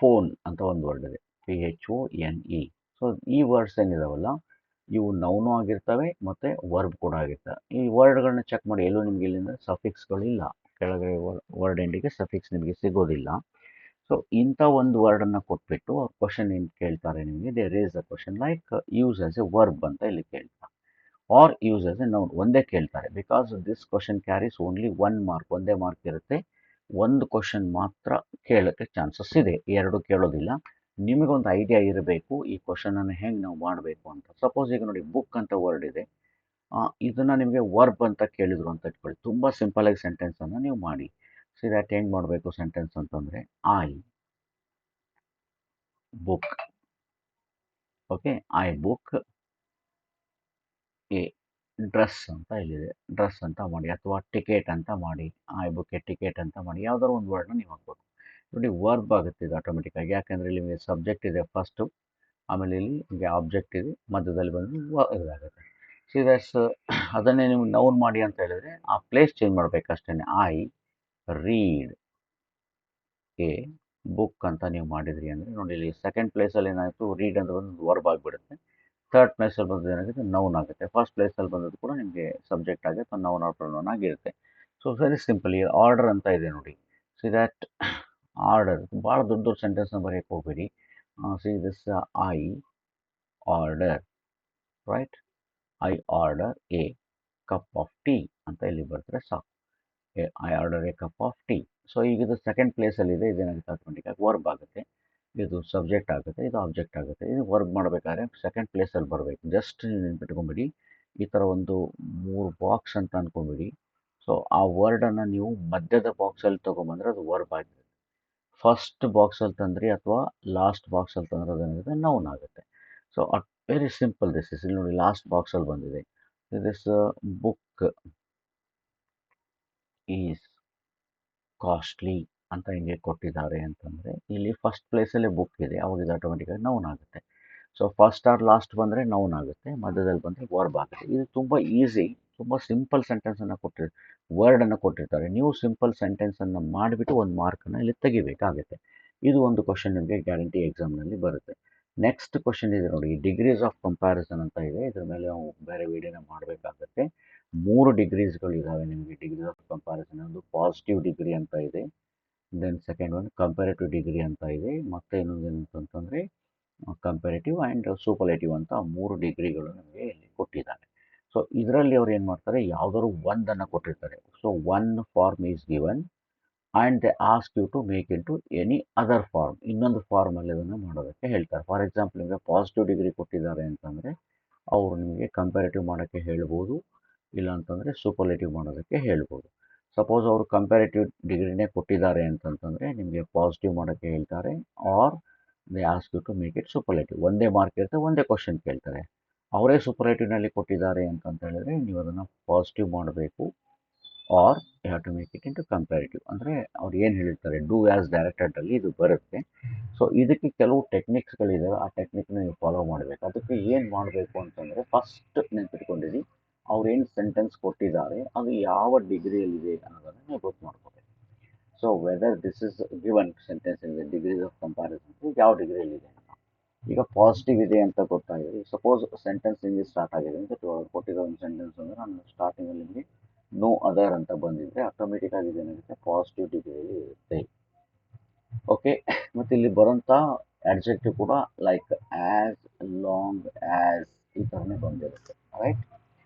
phone ಅಂತ ಒಂದು ವರ್ಡ್ ಇದೆ, PHONE. ಸೊ ಈ ವರ್ಡ್ಸ್ ಏನಿದಾವಲ್ಲ, ಇವು ನೌನು ಆಗಿರ್ತವೆ ಮತ್ತು ವರ್ಬ್ ಕೂಡ ಆಗಿರ್ತವೆ. ಈ ವರ್ಡ್ಗಳನ್ನ ಚೆಕ್ ಮಾಡಿ, ಎಲ್ಲೂ ನಿಮಗೆ ಇಲ್ಲಿಂದ ಸಫಿಕ್ಸ್ಗಳಿಲ್ಲ, ಕೆಳಗಡೆ ವರ್ಡ್ ಎಂಡಿಗೆ ಸಫಿಕ್ಸ್ ನಿಮಗೆ ಸಿಗೋದಿಲ್ಲ. ಸೊ ಇಂಥ ಒಂದು ವರ್ಡನ್ನು ಕೊಟ್ಬಿಟ್ಟು ಅವ್ರು ಕ್ವಶನ್ ಏನು ಕೇಳ್ತಾರೆ ನಿಮಗೆ, they raise a question like use as a verb ಅಂತ ಇಲ್ಲಿ ಕೇಳ್ತಾರೆ, or use as a noun, ಒಂದೇ ಕೇಳ್ತಾರೆ. Because this question carries only 1 mark, ಒಂದೇ ಮಾರ್ಕ್ ಇರುತ್ತೆ. ಒಂದು ಕ್ವಶನ್ ಮಾತ್ರ ಕೇಳೋಕ್ಕೆ ಚಾನ್ಸಸ್ ಇದೆ, ಎರಡು ಕೇಳೋದಿಲ್ಲ. ನಿಮಗೊಂದು ಐಡಿಯಾ ಇರಬೇಕು ಈ ಕ್ವಶನನ್ನು ಹೆಂಗೆ ನಾವು ಮಾಡಬೇಕು ಅಂತ. ಸಪೋಸ್ ಈಗ ನೋಡಿ, ಬುಕ್ ಅಂತ ವರ್ಡ್ ಇದೆ, ಇದನ್ನು ನಿಮಗೆ ವರ್ಬ್ ಅಂತ ಕೇಳಿದ್ರು ಅಂತ ಇಟ್ಕೊಳ್ಳಿ. ತುಂಬ ಸಿಂಪಲಾಗಿ ಸೆಂಟೆನ್ಸನ್ನು ನೀವು ಮಾಡಿ. ಸಿ ದ್ಯಾಟ್ ಹೆಂಗೆ ಮಾಡಬೇಕು ಸೆಂಟೆನ್ಸ್ ಅಂತಂದರೆ, I book, okay, I book A dress ಅಂತ ಇಲ್ಲಿದೆ, ಡ್ರೆಸ್ ಅಂತ ಮಾಡಿ, ಅಥವಾ ಟಿಕೆಟ್ ಅಂತ ಮಾಡಿ, ಐ ಬುಕ್ ಎ ಟಿಕೆಟ್ ಅಂತ ಮಾಡಿ. ಯಾವ್ದಾದ್ರು ಒಂದು ವರ್ಡ್ನ ನೀವು ಹಾಕ್ಬೋದು. ನೋಡಿ ವರ್ಬ್ ಆಗುತ್ತೆ ಇದು ಆಟೋಮೆಟಿಕ್ಕಾಗಿ, ಯಾಕೆಂದರೆ ಇಲ್ಲಿ ನಿಮಗೆ ಸಬ್ಜೆಕ್ಟ್ ಇದೆ ಫಸ್ಟು, ಆಮೇಲೆ ಇಲ್ಲಿ ನಿಮಗೆ ಆಬ್ಜೆಕ್ಟ್ ಇದೆ, ಮಧ್ಯದಲ್ಲಿ ಬಂದು ಇದಾಗುತ್ತೆ. ಸಿ ದಟ್ಸ್, ಅದನ್ನೇ ನೀವು ನೌನ್ ಮಾಡಿ ಅಂತ ಹೇಳಿದ್ರೆ ಆ ಪ್ಲೇಸ್ ಚೇಂಜ್ ಮಾಡಬೇಕಷ್ಟೇ. ಐ ರೀಡ್ ಎ ಬುಕ್ ಅಂತ ನೀವು ಮಾಡಿದ್ರಿ ಅಂದರೆ ನೋಡಿ, ಇಲ್ಲಿ ಸೆಕೆಂಡ್ ಪ್ಲೇಸಲ್ಲಿ ಏನಾಯಿತು, ರೀಡ್ ಅಂತ ಒಂದು ವರ್ಬ್ ಆಗಿಬಿಡುತ್ತೆ. ಥರ್ಡ್ ಪ್ಲೇಸಲ್ಲಿ ಬಂದು ಏನಾಗುತ್ತೆ, ನೌನ್ ಆಗುತ್ತೆ. ಫಸ್ಟ್ ಪ್ಲೇಸಲ್ಲಿ ಬಂದದ್ದು ಕೂಡ ನಿಮಗೆ ಸಬ್ಜೆಕ್ಟ್ ಆಗುತ್ತೆ, ನೌನ್ ಆರ್ ಪ್ರೊನೌನ್ ಆಗಿರುತ್ತೆ. So very simple. ಈ ಆರ್ಡರ್ ಅಂತ ಇದೆ ನೋಡಿ, ಸಿ ದ್ಯಾಟ್ ಆರ್ಡರ್, ಭಾಳ ದೊಡ್ಡ ದೊಡ್ಡ ಸೆಂಟೆನ್ಸ್ನ ಬರೆಯೋಕ್ಕೆ ಹೋಗಬೇಡಿ. See this I order, right, I order A cup of tea ಅಂತ ಇಲ್ಲಿ ಬರ್ತಾರೆ ಸಾಕು. I order A cup of tea. So ಈಗ ಇದು ಸೆಕೆಂಡ್ ಪ್ಲೇಸಲ್ಲಿದೆ, ಇದೇನಾಗುತ್ತೆ ಆಟೋಮೆಟಿಕ್ಕಾಗಿ ವರ್ಬ್ ಆಗುತ್ತೆ. ಇದು ಸಬ್ಜೆಕ್ಟ್ ಆಗುತ್ತೆ, ಇದು ಆಬ್ಜೆಕ್ಟ್ ಆಗುತ್ತೆ. ಇದು ವರ್ಬ್ ಮಾಡಬೇಕಾದ್ರೆ ಸೆಕೆಂಡ್ ಪ್ಲೇಸಲ್ಲಿ ಬರಬೇಕು. ಜಸ್ಟ್ ನೀವು ನೆನ್ಪಿಟ್ಕೊಂಬಿಡಿ, ಈ ಥರ ಒಂದು 3 ಬಾಕ್ಸ್ ಅಂತ ಅಂದ್ಕೊಂಬಿಡಿ. ಸೊ ಆ ವರ್ಡನ್ನು ನೀವು ಮಧ್ಯದ ಬಾಕ್ಸಲ್ಲಿ ತೊಗೊಂಬಂದರೆ ಅದು ವರ್ಬ್ ಆಗಿರುತ್ತೆ. ಫಸ್ಟ್ ಬಾಕ್ಸಲ್ಲಿ ತಂದ್ರಿ ಅಥವಾ ಲಾಸ್ಟ್ ಬಾಕ್ಸಲ್ಲಿ ತಂದರೆ ಅದೇನಾಗುತ್ತೆ, ನೌನ್ ಆಗುತ್ತೆ. So very simple this is. ಇಲ್ಲಿ ನೋಡಿ, ಲಾಸ್ಟ್ ಬಾಕ್ಸಲ್ಲಿ ಬಂದಿದೆ, ದಿಸ್ ಬುಕ್ ಈಸ್ ಕಾಸ್ಟ್ಲಿ ಅಂತ ಹಿಂಗೆ ಕೊಟ್ಟಿದ್ದಾರೆ ಅಂತಂದರೆ, ಇಲ್ಲಿ ಫಸ್ಟ್ ಪ್ಲೇಸಲ್ಲೇ ಬುಕ್ ಇದೆ, ಅವಾಗ ಇದು ಆಟೋಮೆಟಿಕ್ಕಾಗಿ ನೌನ್ ಆಗುತ್ತೆ. ಸೊ ಫಸ್ಟ್ ಆರ್ ಲಾಸ್ಟ್ ಬಂದರೆ ನೌನ್ ಆಗುತ್ತೆ, ಮಧ್ಯದಲ್ಲಿ ಬಂದರೆ ವರ್ಬ್ ಆಗುತ್ತೆ. ಇದು ತುಂಬ ಈಸಿ, ತುಂಬ ಸಿಂಪಲ್ ಸೆಂಟೆನ್ಸನ್ನು ವರ್ಡನ್ನು ಕೊಟ್ಟಿರ್ತಾರೆ. ನೀವು ಸಿಂಪಲ್ ಸೆಂಟೆನ್ಸನ್ನು ಮಾಡಿಬಿಟ್ಟು ಒಂದು ಮಾರ್ಕನ್ನು ಇಲ್ಲಿ ತೆಗಿಬೇಕಾಗುತ್ತೆ. ಇದು ಒಂದು ಕ್ವಶನ್ ನಿಮಗೆ ಗ್ಯಾರಂಟಿ ಎಕ್ಸಾಮ್ನಲ್ಲಿ ಬರುತ್ತೆ. ನೆಕ್ಸ್ಟ್ ಕ್ವಶನ್ ಇದೆ ನೋಡಿ, ಡಿಗ್ರೀಸ್ ಆಫ್ ಕಂಪ್ಯಾರಿಸನ್ ಅಂತ ಇದೆ. ಇದ್ರ ಮೇಲೆ ನಾವು ಬೇರೆ ವಿಡಿಯೋನ ಮಾಡಬೇಕಾಗುತ್ತೆ. 3 ಡಿಗ್ರೀಸ್ಗಳು ಇದ್ದಾವೆ ನಿಮಗೆ ಡಿಗ್ರಿ ಆಫ್ ಕಂಪ್ಯಾರಿಸನ್. ಒಂದು ಪಾಸಿಟಿವ್ ಡಿಗ್ರಿ ಅಂತ ಇದೆ, then second one comparative degree ಅಂತ ಇದೆ, ಮತ್ತೆ ಇನ್ನೊಂದು ಏನಂತಂದರೆ ಕಂಪ್ಯಾರೇಟಿವ್ ಆ್ಯಂಡ್ ಸೂಪರ್ಲೇಟಿವ್ ಅಂತ 3 ಡಿಗ್ರಿಗಳು ನಮಗೆ ಇಲ್ಲಿ ಕೊಟ್ಟಿದ್ದಾರೆ. ಸೊ ಇದರಲ್ಲಿ ಅವ್ರು ಏನು ಮಾಡ್ತಾರೆ, ಯಾವುದಾದ್ರು ಒಂದನ್ನು ಕೊಟ್ಟಿರ್ತಾರೆ. So one form is given and they ask you to make into any other form. ಇನ್ನೊಂದು ಫಾರ್ಮಲ್ಲಿ ಅದನ್ನು ಮಾಡೋದಕ್ಕೆ ಹೇಳ್ತಾರೆ. ಫಾರ್ ಎಕ್ಸಾಂಪಲ್ ನಿಮಗೆ ಪಾಸಿಟಿವ್ ಡಿಗ್ರಿ ಕೊಟ್ಟಿದ್ದಾರೆ ಅಂತಂದರೆ ಅವರು ನಿಮಗೆ ಕಂಪ್ಯಾರೇಟಿವ್ ಮಾಡೋಕ್ಕೆ ಹೇಳ್ಬೋದು, ಇಲ್ಲ ಅಂತಂದರೆ ಸೂಪರ್ಲೇಟಿವ್ ಮಾಡೋದಕ್ಕೆ ಹೇಳ್ಬೋದು. ಸಪೋಸ್ ಅವರು ಕಂಪ್ಯಾರೇಟಿವ್ ಡಿಗ್ರಿನೇ ಕೊಟ್ಟಿದ್ದಾರೆ ಅಂತಂತಂದರೆ ನಿಮಗೆ ಪಾಸಿಟಿವ್ ಮಾಡೋಕ್ಕೆ ಹೇಳ್ತಾರೆ, or they ask you to make it superlative. ಒಂದೇ ಮಾರ್ಕ್ ಇರುತ್ತೆ, ಒಂದೇ ಕ್ವಶನ್ ಕೇಳ್ತಾರೆ. ಅವರೇ ಸೂಪರ್ಲೇಟಿವ್ನಲ್ಲಿ ಕೊಟ್ಟಿದ್ದಾರೆ ಅಂತಂತ ಹೇಳಿದ್ರೆ ನೀವು ಅದನ್ನು ಪಾಸಿಟಿವ್ ಮಾಡಬೇಕು, or you have to make it into comparative. ಅಂದರೆ ಅವ್ರು ಏನು ಹೇಳಿರ್ತಾರೆ, ಡೂ ಆ್ಯಸ್ ಡೈರೆಕ್ಟೆಡಲ್ಲಿ ಇದು ಬರುತ್ತೆ. ಸೊ ಇದಕ್ಕೆ ಕೆಲವು ಟೆಕ್ನಿಕ್ಸ್ಗಳಿದ್ದಾವೆ, ಆ ಟೆಕ್ನಿಕ್ನ ನೀವು ಫಾಲೋ ಮಾಡಬೇಕು. ಅದಕ್ಕೆ ಏನು ಮಾಡಬೇಕು ಅಂತಂದರೆ ಫಸ್ಟ್ ನೆನ್ಪಿಟ್ಕೊಂಡಿರಿ, ಅವ್ರು ಏನು ಸೆಂಟೆನ್ಸ್ ಕೊಟ್ಟಿದ್ದಾರೆ ಅದು ಯಾವ ಡಿಗ್ರಿಯಲ್ಲಿದೆ ಅನ್ನೋದನ್ನು ನೀವು ಗೊತ್ತು ಮಾಡ್ಕೋಬೇಕು. So weather this is given sentence in the degrees of comparison ಯಾವ ಡಿಗ್ರಿಯಲ್ಲಿದೆ ಅಂತ. ಈಗ ಪಾಸಿಟಿವ್ ಇದೆ ಅಂತ ಗೊತ್ತಾಗಿದೆ. ಸಪೋಸ್ ಸೆಂಟೆನ್ಸ್ ನಿಮಗೆ ಸ್ಟಾರ್ಟ್ ಆಗಿದೆ ಅಂತ ಕೊಟ್ಟಿರೋ ಒಂದು ಸೆಂಟೆನ್ಸ್ ಅಂದರೆ ನಾನು ಸ್ಟಾರ್ಟಿಂಗಲ್ಲಿ ನಿಮಗೆ ನೋ ಅದರ್ ಅಂತ ಬಂದಿದ್ದರೆ ಆಟೋಮೆಟಿಕ್ ಆಗಿ ಇದೇನಾಗುತ್ತೆ, ಪಾಸಿಟಿವ್ ಡಿಗ್ರಿಯಲ್ಲಿ ಇರುತ್ತೆ. ಓಕೆ, ಮತ್ತು ಇಲ್ಲಿ ಬರೋಂಥ ಅಡ್ಜೆಕ್ಟಿವ್ ಕೂಡ ಲೈಕ್ ಆ್ಯಸ್, ಲಾಂಗ್ ಆ್ಯಸ್ ಈ ಥರನೇ ಬಂದಿರುತ್ತೆ. ರೈಟ್,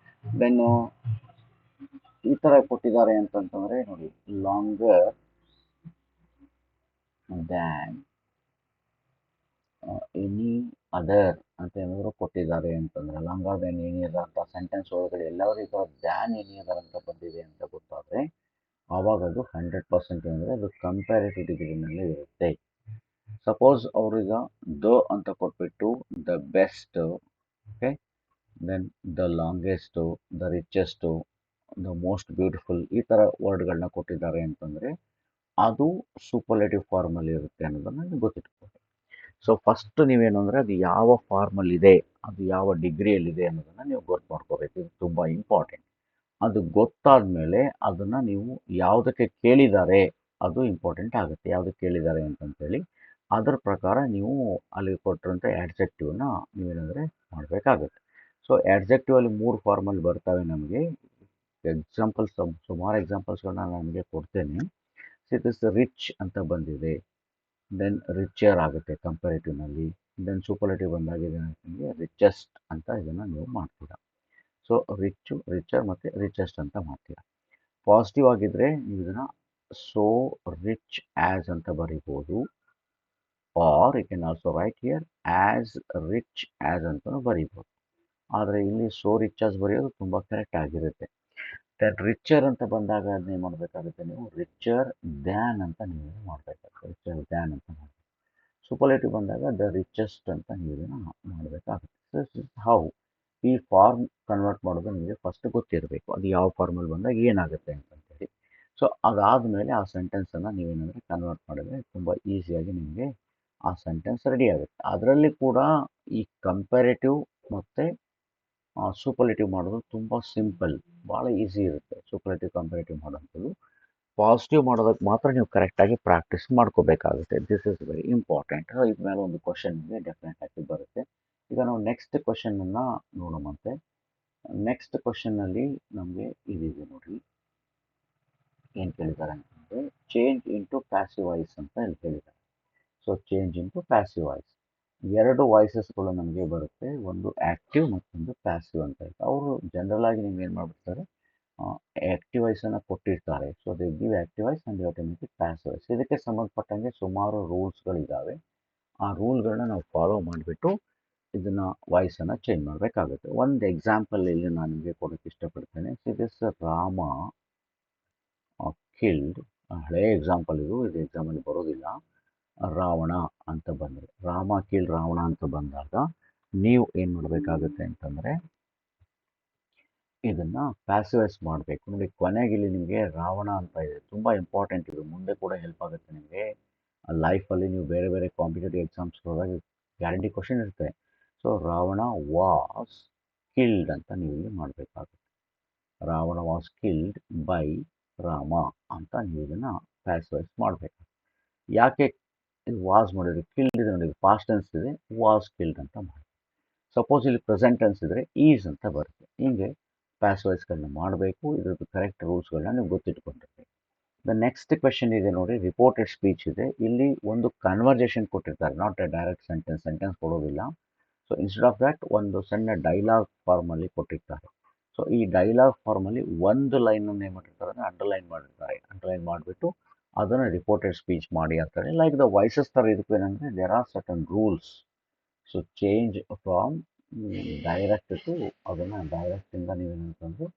ದೆನ್ನು ಈ ಥರ ಕೊಟ್ಟಿದ್ದಾರೆ ಅಂತಂತಂದರೆ ನೋಡಿ, ಲಾಂಗರ್ ದ್ಯಾನ್ ಎನಿ ಅದರ್ ಅಂತ ಏನಾದರೂ ಕೊಟ್ಟಿದ್ದಾರೆ ಅಂತಂದರೆ, ಲಾಂಗರ್ ದ್ಯಾನ್ ಎನಿ ಅದರ್ ಅಂತ ಸೆಂಟೆನ್ಸ್ ಒಳಗಡೆ ಎಲ್ಲರೂ ಈ ಥರ ದ್ಯಾನ್ ಎನಿ ಅದರ್ ಅಂತ ಬಂದಿದೆ ಅಂತ ಗೊತ್ತಾದರೆ ಆವಾಗ ಅದು 100% ಅಂದರೆ ಅದು ಕಂಪ್ಯಾರೇಟಿವ್ ಡಿಗ್ರಿನಲ್ಲೇ ಇರುತ್ತೆ. ಸಪೋಸ್ ಅವ್ರೀಗ ದ ಅಂತ ಕೊಟ್ಬಿಟ್ಟು the best, okay, then the longest, the richest, the most beautiful ಈ ಥರ ವರ್ಡ್ಗಳನ್ನ ಕೊಟ್ಟಿದ್ದಾರೆ ಅಂತಂದರೆ ಅದು ಸೂಪರ್ಲೇಟಿವ್ ಫಾರ್ಮಲ್ಲಿ ಇರುತ್ತೆ ಅನ್ನೋದನ್ನು ನೀವು ಗೊತ್ತಿಟ್ಕೊಳ್ಳಿ. ಸೊ ಫಸ್ಟ್ ನೀವೇನು ಅಂದರೆ ಅದು ಯಾವ ಫಾರ್ಮಲ್ಲಿದೆ, ಅದು ಯಾವ ಡಿಗ್ರಿಯಲ್ಲಿದೆ ಅನ್ನೋದನ್ನು ನೀವು ಗೊತ್ತು ಮಾಡ್ಕೋಬೇಕು. ಇದು ತುಂಬ ಇಂಪಾರ್ಟೆಂಟ್. ಅದು ಗೊತ್ತಾದ ಮೇಲೆ ಅದನ್ನು ನೀವು ಯಾವುದಕ್ಕೆ ಕೇಳಿದ್ದಾರೆ ಅದು ಇಂಪಾರ್ಟೆಂಟ್ ಆಗುತ್ತೆ. ಯಾವುದಕ್ಕೆ ಕೇಳಿದ್ದಾರೆ ಅಂತಂತೇಳಿ ಅದರ ಪ್ರಕಾರ ನೀವು ಅಲ್ಲಿ ಕೊಟ್ಟಿರೋಂಥ ಆಡ್ಜೆಕ್ಟಿವ್ನ ನೀವೇನಂದರೆ ಮಾಡಬೇಕಾಗುತ್ತೆ. ಸೊ ಆಡ್ಜೆಕ್ಟಿವಲ್ಲಿ 3 ಫಾರ್ಮಲ್ಲಿ ಬರ್ತವೆ ನಮಗೆ. ಎಕ್ಸಾಂಪಲ್ಸ್ ಸುಮಾರು ಎಕ್ಸಾಂಪಲ್ಸ್ಗಳನ್ನ ನಾನು ನಿಮಗೆ ಕೊಡ್ತೇನೆ. ಇಟ್ ಇಸ್ ರಿಚ್ ಅಂತ ಬಂದಿದೆ, ದೆನ್ ರಿಚರ್ ಆಗುತ್ತೆ ಕಂಪ್ಯಾರೇಟಿವ್ನಲ್ಲಿ, ದೆನ್ ಸೂಪರ್ಲೇಟಿವ್ ಬಂದಾಗ ನಿಮಗೆ ರಿಚೆಸ್ಟ್ ಅಂತ ಇದನ್ನು ನೀವು ಮಾಡ್ತೀರಾ. ಸೊ ರಿಚ್ಚು, ರಿಚರ್ ಮತ್ತು ರಿಚೆಸ್ಟ್ ಅಂತ ಮಾಡ್ತೀರಾ. ಪಾಸಿಟಿವ್ ಆಗಿದ್ದರೆ ನೀವು ಇದನ್ನು ಸೋ ರಿಚ್ ಆ್ಯಸ್ ಅಂತ ಬರಿಬೋದು, or you can also write here as rich as ಅಂತಲೂ ಬರಿಬೋದು. ಆದರೆ ಇಲ್ಲಿ ಸೋ ರಿಚ್ ಆಸ್ ಬರೆಯೋದು ತುಂಬ ಕರೆಕ್ಟ್ ಆಗಿರುತ್ತೆ. ದೆನ್ ರಿಚರ್ ಅಂತ ಬಂದಾಗ ಅದನ್ನೇ ಮಾಡಬೇಕಾಗುತ್ತೆ, ನೀವು ರಿಚರ್ ದ್ಯಾನ್ ಅಂತ ನೀವು ಮಾಡಬೇಕಾಗುತ್ತೆ, ರಿಚರ್ ದ್ಯಾನ್ ಅಂತ ಮಾಡಬೇಕು. ಸೂಪರ್ಲೇಟಿವ್ ಬಂದಾಗ ದ ರಿಚೆಸ್ಟ್ ಅಂತ ನೀವು ಇದನ್ನು ಮಾಡಬೇಕಾಗುತ್ತೆ. ದಿಸ್ ಇಸ್ ಹೌ ಈ ಫಾರ್ಮ್ ಕನ್ವರ್ಟ್ ಮಾಡೋದು ನಿಮಗೆ ಫಸ್ಟ್ ಗೊತ್ತಿರಬೇಕು, ಅದು ಯಾವ ಫಾರ್ಮಲ್ಲಿ ಬಂದಾಗ ಏನಾಗುತ್ತೆ ಅಂತಂತೇಳಿ. ಸೊ ಅದಾದಮೇಲೆ ಆ ಸೆಂಟೆನ್ಸನ್ನು ನೀವೇನಾದರೆ ಕನ್ವರ್ಟ್ ಮಾಡಿದರೆ ತುಂಬ ಈಸಿಯಾಗಿ ನಿಮಗೆ ಆ ಸೆಂಟೆನ್ಸ್ ರೆಡಿ ಆಗುತ್ತೆ. ಅದರಲ್ಲಿ ಕೂಡ ಈ ಕಂಪ್ಯಾರೇಟಿವ್ ಮತ್ತು ಸೂಪರ್ಲೇಟಿವ್ ಮಾಡೋದು ತುಂಬ ಸಿಂಪಲ್, ಭಾಳ ಈಸಿ ಇರುತ್ತೆ. Superlative comparative ಮಾಡೋಂಥದ್ದು. ಪಾಸಿಟಿವ್ ಮಾಡೋದಕ್ಕೆ ಮಾತ್ರ ನೀವು ಕರೆಕ್ಟಾಗಿ ಪ್ರಾಕ್ಟೀಸ್ ಮಾಡ್ಕೋಬೇಕಾಗುತ್ತೆ. This is very important. So ಇದ್ರ ಮೇಲೆ ಒಂದು ಕ್ವಶನ್ ನಿಮಗೆ ಡೆಫಿನೆಟ್ ಆಗಿ ಬರುತ್ತೆ. ಈಗ ನಾವು ನೆಕ್ಸ್ಟ್ ಕ್ವಶನನ್ನು ನೋಡೋಣಂತೆ. ನೆಕ್ಸ್ಟ್ ಕ್ವಶನ್ನಲ್ಲಿ ನಮಗೆ ಇದಿದೆ ನೋಡಿ, ಏನು ಕೇಳಿದ್ದಾರೆ ಅಂತಂದರೆ ಚೇಂಜ್ ಇಂಟು ಪ್ಯಾಸಿವ್ ವಾಯ್ಸ್ ಅಂತ ಹೇಳಿ ಹೇಳಿದ್ದಾರೆ. So change into passive voice, 2 ವಾಯ್ಸಸ್ಗಳು ನಮಗೆ ಬರುತ್ತೆ, ಒಂದು ಆ್ಯಕ್ಟಿವ್ ಮತ್ತೊಂದು ಪ್ಯಾಸಿವ್ ಅಂತ ಹೇಳಿ. ಅವರು ಜನರಲ್ ಆಗಿ ನಿಮ್ಗೆ ಏನು ಮಾಡಿಬಿಡ್ತಾರೆ, ಆ್ಯಕ್ಟಿವ್ ವಾಯ್ಸನ್ನು ಕೊಟ್ಟಿರ್ತಾರೆ. So they give active voice and automatic passive voice. ಇದಕ್ಕೆ ಸಂಬಂಧಪಟ್ಟಂಗೆ ಸುಮಾರು ರೂಲ್ಸ್ಗಳಿದ್ದಾವೆ. ಆ ರೂಲ್ಗಳನ್ನ ನಾವು ಫಾಲೋ ಮಾಡಿಬಿಟ್ಟು ಇದನ್ನು ವಾಯ್ಸನ್ನು ಚೇಂಜ್ ಮಾಡಬೇಕಾಗುತ್ತೆ. ಒಂದು ಎಕ್ಸಾಂಪಲ್ ಇಲ್ಲಿ ನಾನು ನಿಮಗೆ ಕೊಡೋಕ್ಕೆ ಇಷ್ಟಪಡ್ತೇನೆ. ದಿಸ್ ರಾಮ ಕಿಲ್ಡ್, ಹಳೆಯ ಎಕ್ಸಾಂಪಲ್ ಇದು ಎಕ್ಸಾಮಲ್ಲಿ ಬರೋದಿಲ್ಲ. ರಾವಣ ಅಂತ ಬಂದರೆ, ರಾಮ ಕಿಲ್ ರಾವಣ ಅಂತ ಬಂದಾಗ ನೀವು ಏನು ಮಾಡಬೇಕಾಗುತ್ತೆ ಅಂತಂದರೆ ಇದನ್ನು ಪ್ಯಾಸಿವೈಸ್ ಮಾಡಬೇಕು. ನೋಡಿ ಕೊನೆಗೆ ಇಲ್ಲಿ ನಿಮಗೆ ರಾವಣ ಅಂತ ಇದೆ, ತುಂಬ ಇಂಪಾರ್ಟೆಂಟ್ ಇದು, ಮುಂದೆ ಕೂಡ ಹೆಲ್ಪ್ ಆಗುತ್ತೆ ನಿಮಗೆ ಲೈಫಲ್ಲಿ. ನೀವು ಬೇರೆ ಬೇರೆ ಕಾಂಪಿಟೇಟಿವ್ ಎಕ್ಸಾಮ್ಸ್ಗೆ ಹೋದಾಗ ಗ್ಯಾರಂಟಿ ಕ್ವಶನ್ ಇರುತ್ತೆ. ಸೊ ರಾವಣ ವಾಸ್ ಕಿಲ್ಡ್ ಅಂತ ನೀವು ಇಲ್ಲಿ ಮಾಡಬೇಕಾಗುತ್ತೆ. Ravana was killed by Rama ಅಂತ ನೀವು ಇದನ್ನು ಪ್ಯಾಸಿವೈಸ್ ಮಾಡಬೇಕು. ಯಾಕೆ ಇದು ವಾಸ್ ಮಾಡಿದ್ರಿ, ಕಿಲ್ಡ್ ಇದೆ ನೋಡಿ, ಪಾಸ್ಟ್ ಟೆನ್ಸ್ ಇದೆ, ವಾಸ್ ಕಿಲ್ಡ್ ಅಂತ ಮಾಡಿ. ಸಪೋಸ್ ಇಲ್ಲಿ ಪ್ರೆಸೆಂಟ್ ಟೆನ್ಸ್ ಇದ್ರೆ ಈಸ್ ಅಂತ ಬರುತ್ತೆ. ಹೀಗೆ ಪ್ಯಾಸ್ವೈಸ್ಗಳನ್ನ ಮಾಡಬೇಕು. ಇದ್ರದ್ದು ಕರೆಕ್ಟ್ ರೂಲ್ಸ್ಗಳನ್ನ ನೀವು ಗೊತ್ತಿಟ್ಕೊಂಡಿರ್ಬೇಕು. ದ ನೆಕ್ಸ್ಟ್ ಕ್ವೆಶನ್ ಇದೆ ನೋಡಿ, ರಿಪೋರ್ಟೆಡ್ ಸ್ಪೀಚ್ ಇದೆ. ಇಲ್ಲಿ ಒಂದು ಕನ್ವರ್ಜೇಷನ್ ಕೊಟ್ಟಿರ್ತಾರೆ, not A direct sentence, sentence ಕೊಡೋದಿಲ್ಲ. ಸೊ ಇನ್ಸ್ಟೆಡ್ ಆಫ್ ದ್ಯಾಟ್ ಒಂದು ಸಣ್ಣ ಡೈಲಾಗ್ ಫಾರ್ಮಲ್ಲಿ ಕೊಟ್ಟಿರ್ತಾರೆ. ಸೊ ಈ ಡೈಲಾಗ್ ಫಾರ್ಮಲ್ಲಿ ಒಂದು ಲೈನನ್ನು ಏನು ಮಾಡಿರ್ತಾರೆ ಅಂದರೆ ಅಂಡರ್ಲೈನ್ ಮಾಡಿರ್ತಾರೆ. ಅಂಡರ್ಲೈನ್ ಮಾಡಿಬಿಟ್ಟು ಅದನ್ನು ರಿಪೋರ್ಟೆಡ್ ಸ್ಪೀಚ್ ಮಾಡಿ ಅಂತಾರೆ. ಲೈಕ್ ದ ವಾಯ್ಸಸ್ ಥರ ಇದಕ್ಕೆ ಏನಂದರೆ there are certain rules. So change from direct to ಅದನ್ನು ಡೈರೆಕ್ಟಿಂದ ನೀವೇನಂತಂದರೆ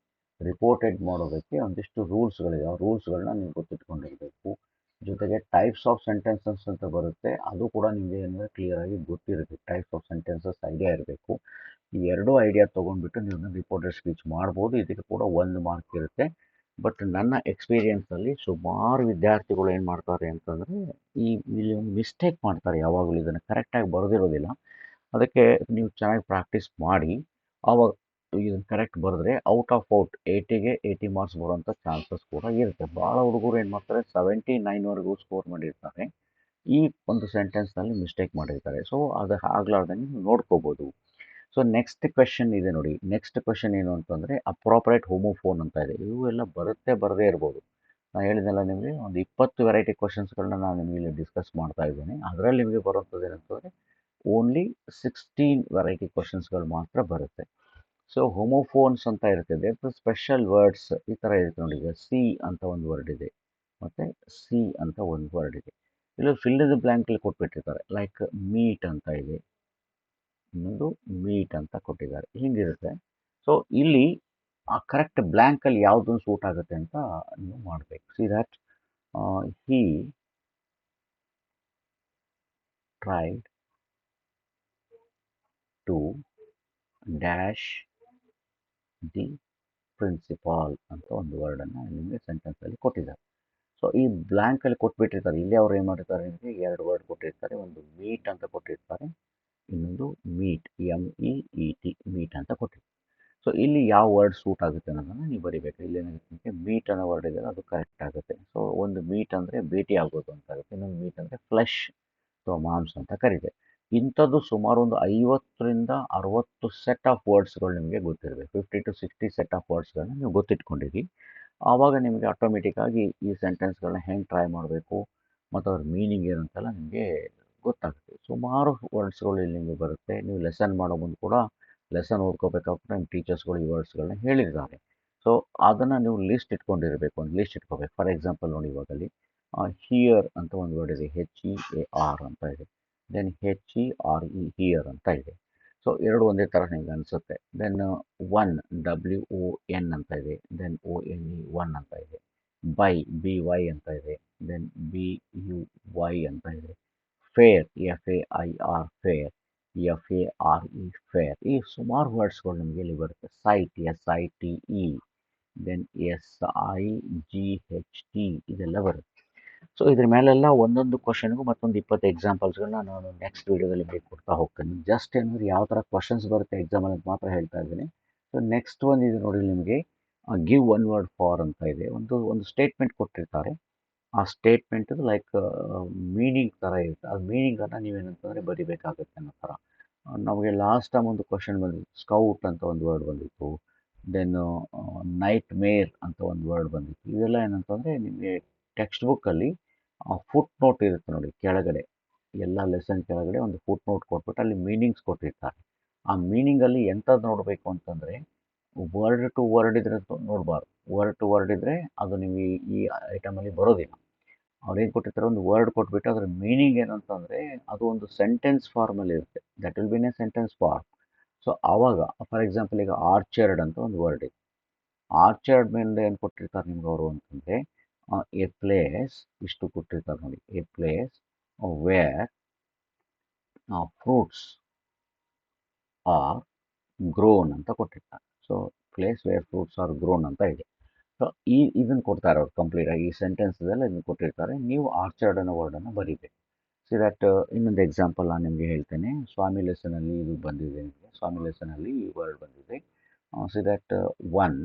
ರಿಪೋರ್ಟೆಡ್ ಮಾಡೋದಕ್ಕೆ ಒಂದಿಷ್ಟು ರೂಲ್ಸ್ಗಳಿದೆ. ಆ ರೂಲ್ಸ್ಗಳನ್ನ ನೀವು ಗೊತ್ತಿಟ್ಕೊಂಡಿರಬೇಕು. ಜೊತೆಗೆ ಟೈಪ್ಸ್ ಆಫ್ ಸೆಂಟೆನ್ಸಸ್ ಅಂತ ಬರುತ್ತೆ, ಅದು ಕೂಡ ನಿಮಗೆ ಏನಂದರೆ ಕ್ಲಿಯರಾಗಿ ಗೊತ್ತಿರಬೇಕು. ಟೈಪ್ಸ್ ಆಫ್ ಸೆಂಟೆನ್ಸಸ್ ಐಡಿಯಾ ಇರಬೇಕು. ಈ ಎರಡೂ ಐಡಿಯಾ ತೊಗೊಂಡ್ಬಿಟ್ಟು ನೀವು ರಿಪೋರ್ಟೆಡ್ ಸ್ಪೀಚ್ ಮಾಡ್ಬೋದು. ಇದಕ್ಕೆ ಕೂಡ 1 ಮಾರ್ಕ್ ಇರುತ್ತೆ. ಬಟ್ ನನ್ನ ಎಕ್ಸ್ಪೀರಿಯೆನ್ಸಲ್ಲಿ ಸುಮಾರು ವಿದ್ಯಾರ್ಥಿಗಳು ಏನು ಮಾಡ್ತಾರೆ ಅಂತಂದರೆ ಇಲ್ಲಿ ಒಂದು ಮಿಸ್ಟೇಕ್ ಮಾಡ್ತಾರೆ. ಯಾವಾಗಲೂ ಇದನ್ನು ಕರೆಕ್ಟಾಗಿ ಬರೆದಿರೋದಿಲ್ಲ. ಅದಕ್ಕೆ ನೀವು ಚೆನ್ನಾಗಿ ಪ್ರಾಕ್ಟೀಸ್ ಮಾಡಿ. ಆವಾಗ ಇದನ್ನು ಕರೆಕ್ಟ್ ಬರೆದ್ರೆ ಔಟ್ 80ಗೆ 80 ಮಾರ್ಕ್ಸ್ ಬರುವಂಥ ಚಾನ್ಸಸ್ ಕೂಡ ಇರುತ್ತೆ. ಭಾಳ ಹುಡುಗರು ಏನು ಮಾಡ್ತಾರೆ 79ವರೆಗೂ ಸ್ಕೋರ್ ಮಾಡಿರ್ತಾರೆ. ಈ ಒಂದು ಸೆಂಟೆನ್ಸ್ನಲ್ಲಿ ಮಿಸ್ಟೇಕ್ ಮಾಡಿರ್ತಾರೆ. ಸೊ ಅದು ಆಗ್ಲಾರ್ದಂಗೆ ನೀವು ನೋಡ್ಕೋಬೋದು. ಸೊ ನೆಕ್ಸ್ಟ್ ಕ್ವೆಶನ್ ಇದೆ ನೋಡಿ. ನೆಕ್ಸ್ಟ್ ಕ್ವೆಶನ್ ಏನು ಅಂತಂದರೆ ಅಪ್ರಾಪ್ರೇಟ್ ಹೋಮೋಫೋನ್ ಅಂತ ಇದೆ. ಇವೆಲ್ಲ ಬರದೇ ಇರ್ಬೋದು. ನಾನು ಹೇಳಿದ್ನಲ್ಲ ನಿಮಗೆ ಒಂದು 20 ವೆರೈಟಿ ಕ್ವೆಶನ್ಸ್ಗಳನ್ನ ನಾನು ನಿಮಗೆ ಇಲ್ಲಿ ಡಿಸ್ಕಸ್ ಮಾಡ್ತಾ ಇದ್ದೇನೆ. ಅದರಲ್ಲಿ ನಿಮಗೆ ಬರುವಂಥದ್ದು ಏನಂತಂದರೆ ಓನ್ಲಿ 16 ವೆರೈಟಿ ಕ್ವೆಶನ್ಸ್ಗಳು ಮಾತ್ರ ಬರುತ್ತೆ. ಸೊ ಹೋಮೋಫೋನ್ಸ್ ಅಂತ ಇರ್ತದೆ, ಸ್ಪೆಷಲ್ ವರ್ಡ್ಸ್ ಈ ಥರ ಇರುತ್ತೆ ನೋಡಿ. ಈಗ ಸಿ ಅಂತ ಒಂದು ವರ್ಡ್ ಇದೆ, ಮತ್ತು ಸಿ ಅಂತ ಒಂದು ವರ್ಡ್ ಇದೆ. ಇಲ್ಲಿ ಫಿಲ್ ದ ಬ್ಲ್ಯಾಂಕಲ್ಲಿ ಕೊಟ್ಬಿಟ್ಟಿರ್ತಾರೆ. ಲೈಕ್ ಮೀಟ್ ಅಂತ ಇದೆ, ಇನ್ನೊಂದು ಮೀಟ್ ಅಂತ ಕೊಟ್ಟಿದ್ದಾರೆ, ಹಿಂಗಿರುತ್ತೆ. ಸೊ ಇಲ್ಲಿ ಆ ಕರೆಕ್ಟ್ ಬ್ಲ್ಯಾಂಕಲ್ಲಿ ಯಾವುದೊಂದು ಸೂಟ್ ಆಗುತ್ತೆ ಅಂತ ನೀವು ಮಾಡಬೇಕು. See that he tried to dash the principal ಅಂತ ಒಂದು ವರ್ಡನ್ನು ನಿಮಗೆ ಸೆಂಟೆನ್ಸಲ್ಲಿ ಕೊಟ್ಟಿದ್ದಾರೆ. ಸೊ ಈ ಬ್ಲ್ಯಾಂಕಲ್ಲಿ ಕೊಟ್ಬಿಟ್ಟಿರ್ತಾರೆ. ಇಲ್ಲಿ ಅವ್ರು ಏನು ಮಾಡಿರ್ತಾರೆ ನಿಮಗೆ 2 ವರ್ಡ್ ಕೊಟ್ಟಿರ್ತಾರೆ. ಒಂದು ಮೀಟ್ ಅಂತ ಕೊಟ್ಟಿರ್ತಾರೆ, ಇನ್ನೊಂದು ಮೀಟ್, MEET, ಮೀಟ್ ಅಂತ ಕೊಟ್ಟಿರ್ತಾರೆ. ಸೊ ಇಲ್ಲಿ ಯಾವ ವರ್ಡ್ ಸೂಟ್ ಆಗುತ್ತೆ ಅನ್ನೋದನ್ನು ನೀವು ಬರಿಬೇಕು. ಇಲ್ಲಿ ಏನಾಗುತ್ತೆ, ಮೀಟ್ ಅನ್ನೋ ವರ್ಡ್ ಇದೆ, ಅದು ಕರೆಕ್ಟ್ ಆಗುತ್ತೆ. ಸೊ ಒಂದು ಮೀಟ್ ಅಂದರೆ ಭೇಟಿ ಆಗೋದು ಅಂತ ಆಗುತ್ತೆ, ಇನ್ನೊಂದು ಮೀಟ್ ಅಂದರೆ ಫ್ಲೆಶ್ ಅಥವಾ ಮಾಂಸ ಅಂತ ಕರೀತಾರೆ. ಇಂಥದ್ದು ಸುಮಾರು ಒಂದು 50ರಿಂದ 60 ಸೆಟ್ ಆಫ್ ವರ್ಡ್ಸ್ಗಳು ನಿಮಗೆ ಗೊತ್ತಿರಬೇಕು. 50 to 60 ಸೆಟ್ ಆಫ್ ವರ್ಡ್ಸ್ಗಳನ್ನ ನೀವು ಗೊತ್ತಿಟ್ಕೊಂಡಿರಿ. ಆವಾಗ ನಿಮಗೆ ಆಟೋಮೆಟಿಕ್ಕಾಗಿ ಈ ಸೆಂಟೆನ್ಸ್ಗಳನ್ನ ಹೆಂಗೆ ಟ್ರೈ ಮಾಡಬೇಕು ಮತ್ತು ಅದ್ರ ಮೀನಿಂಗ್ ಏನಂತೆಲ್ಲ ನಿಮಗೆ ಗೊತ್ತಾಗುತ್ತೆ. ಸುಮಾರು ವರ್ಡ್ಸ್ಗಳು ಇಲ್ಲಿ ನಿಮಗೆ ಬರುತ್ತೆ. ನೀವು ಲೆಸನ್ ಮಾಡೋ ಮುಂದೆ ಕೂಡ ಲೆಸನ್ ಓದ್ಕೋಬೇಕಾದ್ರೆ ನಿಮ್ಮ ಟೀಚರ್ಸ್ಗಳು ಈ ವರ್ಡ್ಸ್ಗಳನ್ನ ಹೇಳಿರ್ತಾರೆ. ಸೊ ಅದನ್ನು ನೀವು ಲಿಸ್ಟ್ ಇಟ್ಕೊಂಡಿರಬೇಕು, ಒಂದು ಲಿಸ್ಟ್ ಇಟ್ಕೋಬೇಕು. ಫಾರ್ ಎಕ್ಸಾಂಪಲ್ ನೋಡಿ, ಇವಾಗಲ್ಲಿ ಹಿಯರ್ ಅಂತ ಒಂದು ವರ್ಡ್ ಇದೆ, HEAR ಅಂತ ಇದೆ. ದೆನ್ HERE, ಹಿಯರ್ ಅಂತ ಇದೆ. ಸೊ ಎರಡು ಒಂದೇ ಥರ ನಿಮ್ಗೆ ಅನಿಸುತ್ತೆ. ದೆನ್ ಒನ್, WON ಅಂತ ಇದೆ. ದೆನ್ ONE, ಒನ್ ಅಂತ ಇದೆ. ಬೈ, BY ಅಂತ ಇದೆ. ದೆನ್ BUY ಅಂತ ಇದೆ. Fair, FAIR, fair. FARE, fair. ಈ ಸುಮಾರು ವರ್ಡ್ಸ್ಗಳು ನಿಮಗೆ ಇಲ್ಲಿ ಬರುತ್ತೆ. Site, SITE. ದೆನ್ SIGHT, ಇದೆಲ್ಲ ಬರುತ್ತೆ. ಸೊ ಇದ್ರ ಮೇಲೆಲ್ಲ ಒಂದೊಂದು ಕ್ವಶನ್ಗೂ ಮತ್ತೊಂದು 20 ಎಕ್ಸಾಂಪಲ್ಸ್ಗಳನ್ನ ನಾನು ನೆಕ್ಸ್ಟ್ ವೀಡಿಯೋದಲ್ಲಿ ನಿಮಗೆ ಕೊಡ್ತಾ ಹೋಗ್ತೇನೆ. ಜಸ್ಟ್ ಏನಂದ್ರೆ ಯಾವ ಥರ ಕ್ವಶನ್ಸ್ ಬರುತ್ತೆ ಎಕ್ಸಾಮಲ್ಲಿ ಅಂತ ಮಾತ್ರ ಹೇಳ್ತಾ ಇದ್ದೀನಿ. ಸೊ ನೆಕ್ಸ್ಟ್ ಒಂದು ಇದು ನೋಡಿ ನಿಮಗೆ ಗಿವ್ ಒನ್ ವರ್ಡ್ ಫಾರ್ ಅಂತ ಇದೆ. ಒಂದು ಸ್ಟೇಟ್ಮೆಂಟ್ ಕೊಟ್ಟಿರ್ತಾರೆ. ಆ ಸ್ಟೇಟ್ಮೆಂಟ್ ಲೈಕ್ ಮೀನಿಂಗ್ ಥರ ಇರುತ್ತೆ. ಆ ಮೀನಿಂಗನ್ನು ನೀವೇನಂತಂದರೆ ಬರಿಬೇಕಾಗುತ್ತೆ ಅನ್ನೋ ಥರ. ನಮಗೆ ಲಾಸ್ಟ್ ಟೈಮ್ ಒಂದು ಕ್ವಶನ್ ಬಂದಿತ್ತು, ಸ್ಕೌಟ್ ಅಂತ ಒಂದು ವರ್ಡ್ ಬಂದಿತ್ತು. ದೆನ್ ನೈಟ್ ಮೇರ್ ಅಂತ ಒಂದು ವರ್ಡ್ ಬಂದಿತ್ತು. ಇವೆಲ್ಲ ಏನಂತಂದರೆ ನಿಮಗೆ ಟೆಕ್ಸ್ಟ್ ಬುಕ್ಕಲ್ಲಿ ಫುಟ್ ನೋಟ್ ಇರುತ್ತೆ ನೋಡಿ, ಕೆಳಗಡೆ ಎಲ್ಲ ಲೆಸನ್ ಕೆಳಗಡೆ ಒಂದು ಫುಟ್ ನೋಟ್ ಕೊಟ್ಬಿಟ್ಟು ಅಲ್ಲಿ ಮೀನಿಂಗ್ಸ್ ಕೊಟ್ಟಿರ್ತಾರೆ. ಆ ಮೀನಿಂಗಲ್ಲಿ ಎಂಥದ್ದು ನೋಡಬೇಕು ಅಂತಂದರೆ ವರ್ಡ್ ಟು ವರ್ಡ್ ಇದ್ರೆ ನೋಡಬಾರ್ದು. ವರ್ಡ್ ಟು ವರ್ಡ್ ಇದ್ದರೆ ಅದು ನಿಮಗೆ ಈ ಐಟಮಲ್ಲಿ ಬರೋದಿಲ್ಲ. ಅವ್ರೇನು ಕೊಟ್ಟಿರ್ತಾರೆ, ಒಂದು ವರ್ಡ್ ಕೊಟ್ಬಿಟ್ಟು ಅದರ ಮೀನಿಂಗ್ ಏನಂತಂದರೆ ಅದು ಒಂದು ಸೆಂಟೆನ್ಸ್ ಫಾರ್ಮಲ್ಲಿ ಇರುತ್ತೆ. That will be in a sentence form. So ಆವಾಗ ಫಾರ್ ಎಕ್ಸಾಂಪಲ್ ಈಗ ಆರ್ಚರ್ಡ್ ಅಂತ ಒಂದು ವರ್ಡ್ ಇದೆ. ಆರ್ಚರ್ಡ್ ಮೇಲೆ ಏನು ಕೊಟ್ಟಿರ್ತಾರೆ ನಿಮ್ಗೆ ಅವರು ಅಂತಂದರೆ ಎ ಪ್ಲೇಸ್, ಇಷ್ಟು ಕೊಟ್ಟಿರ್ತಾರೆ ನೋಡಿ, a place where fruits are grown ಅಂತ ಕೊಟ್ಟಿರ್ತಾರೆ. So place where fruits are grown ಅಂತ ಇದೆ. ಸೊ ಇದನ್ನು ಕೊಡ್ತಾರೆ ಅವ್ರು ಕಂಪ್ಲೀಟಾಗಿ. ಈ ಸೆಂಟೆನ್ಸದೆಲ್ಲ ಇದನ್ನು ಕೊಟ್ಟಿರ್ತಾರೆ. ನೀವು ಆರ್ಚರ್ಡ್ ಅನ್ನೋ ವರ್ಡನ್ನು ಬರೀಬೇಕು. ಸಿ ದ್ಯಾಟ್ ಇನ್ನೊಂದು ಎಕ್ಸಾಂಪಲ್ ನಾನು ನಿಮಗೆ ಹೇಳ್ತೇನೆ. ಸ್ವಾಮಿ ಲೆಸನಲ್ಲಿ ಇದು ಬಂದಿದೆ ನಿಮಗೆ. ಸ್ವಾಮಿ ಲೆಸನಲ್ಲಿ ಈ ವರ್ಡ್ ಬಂದಿದೆ. See that one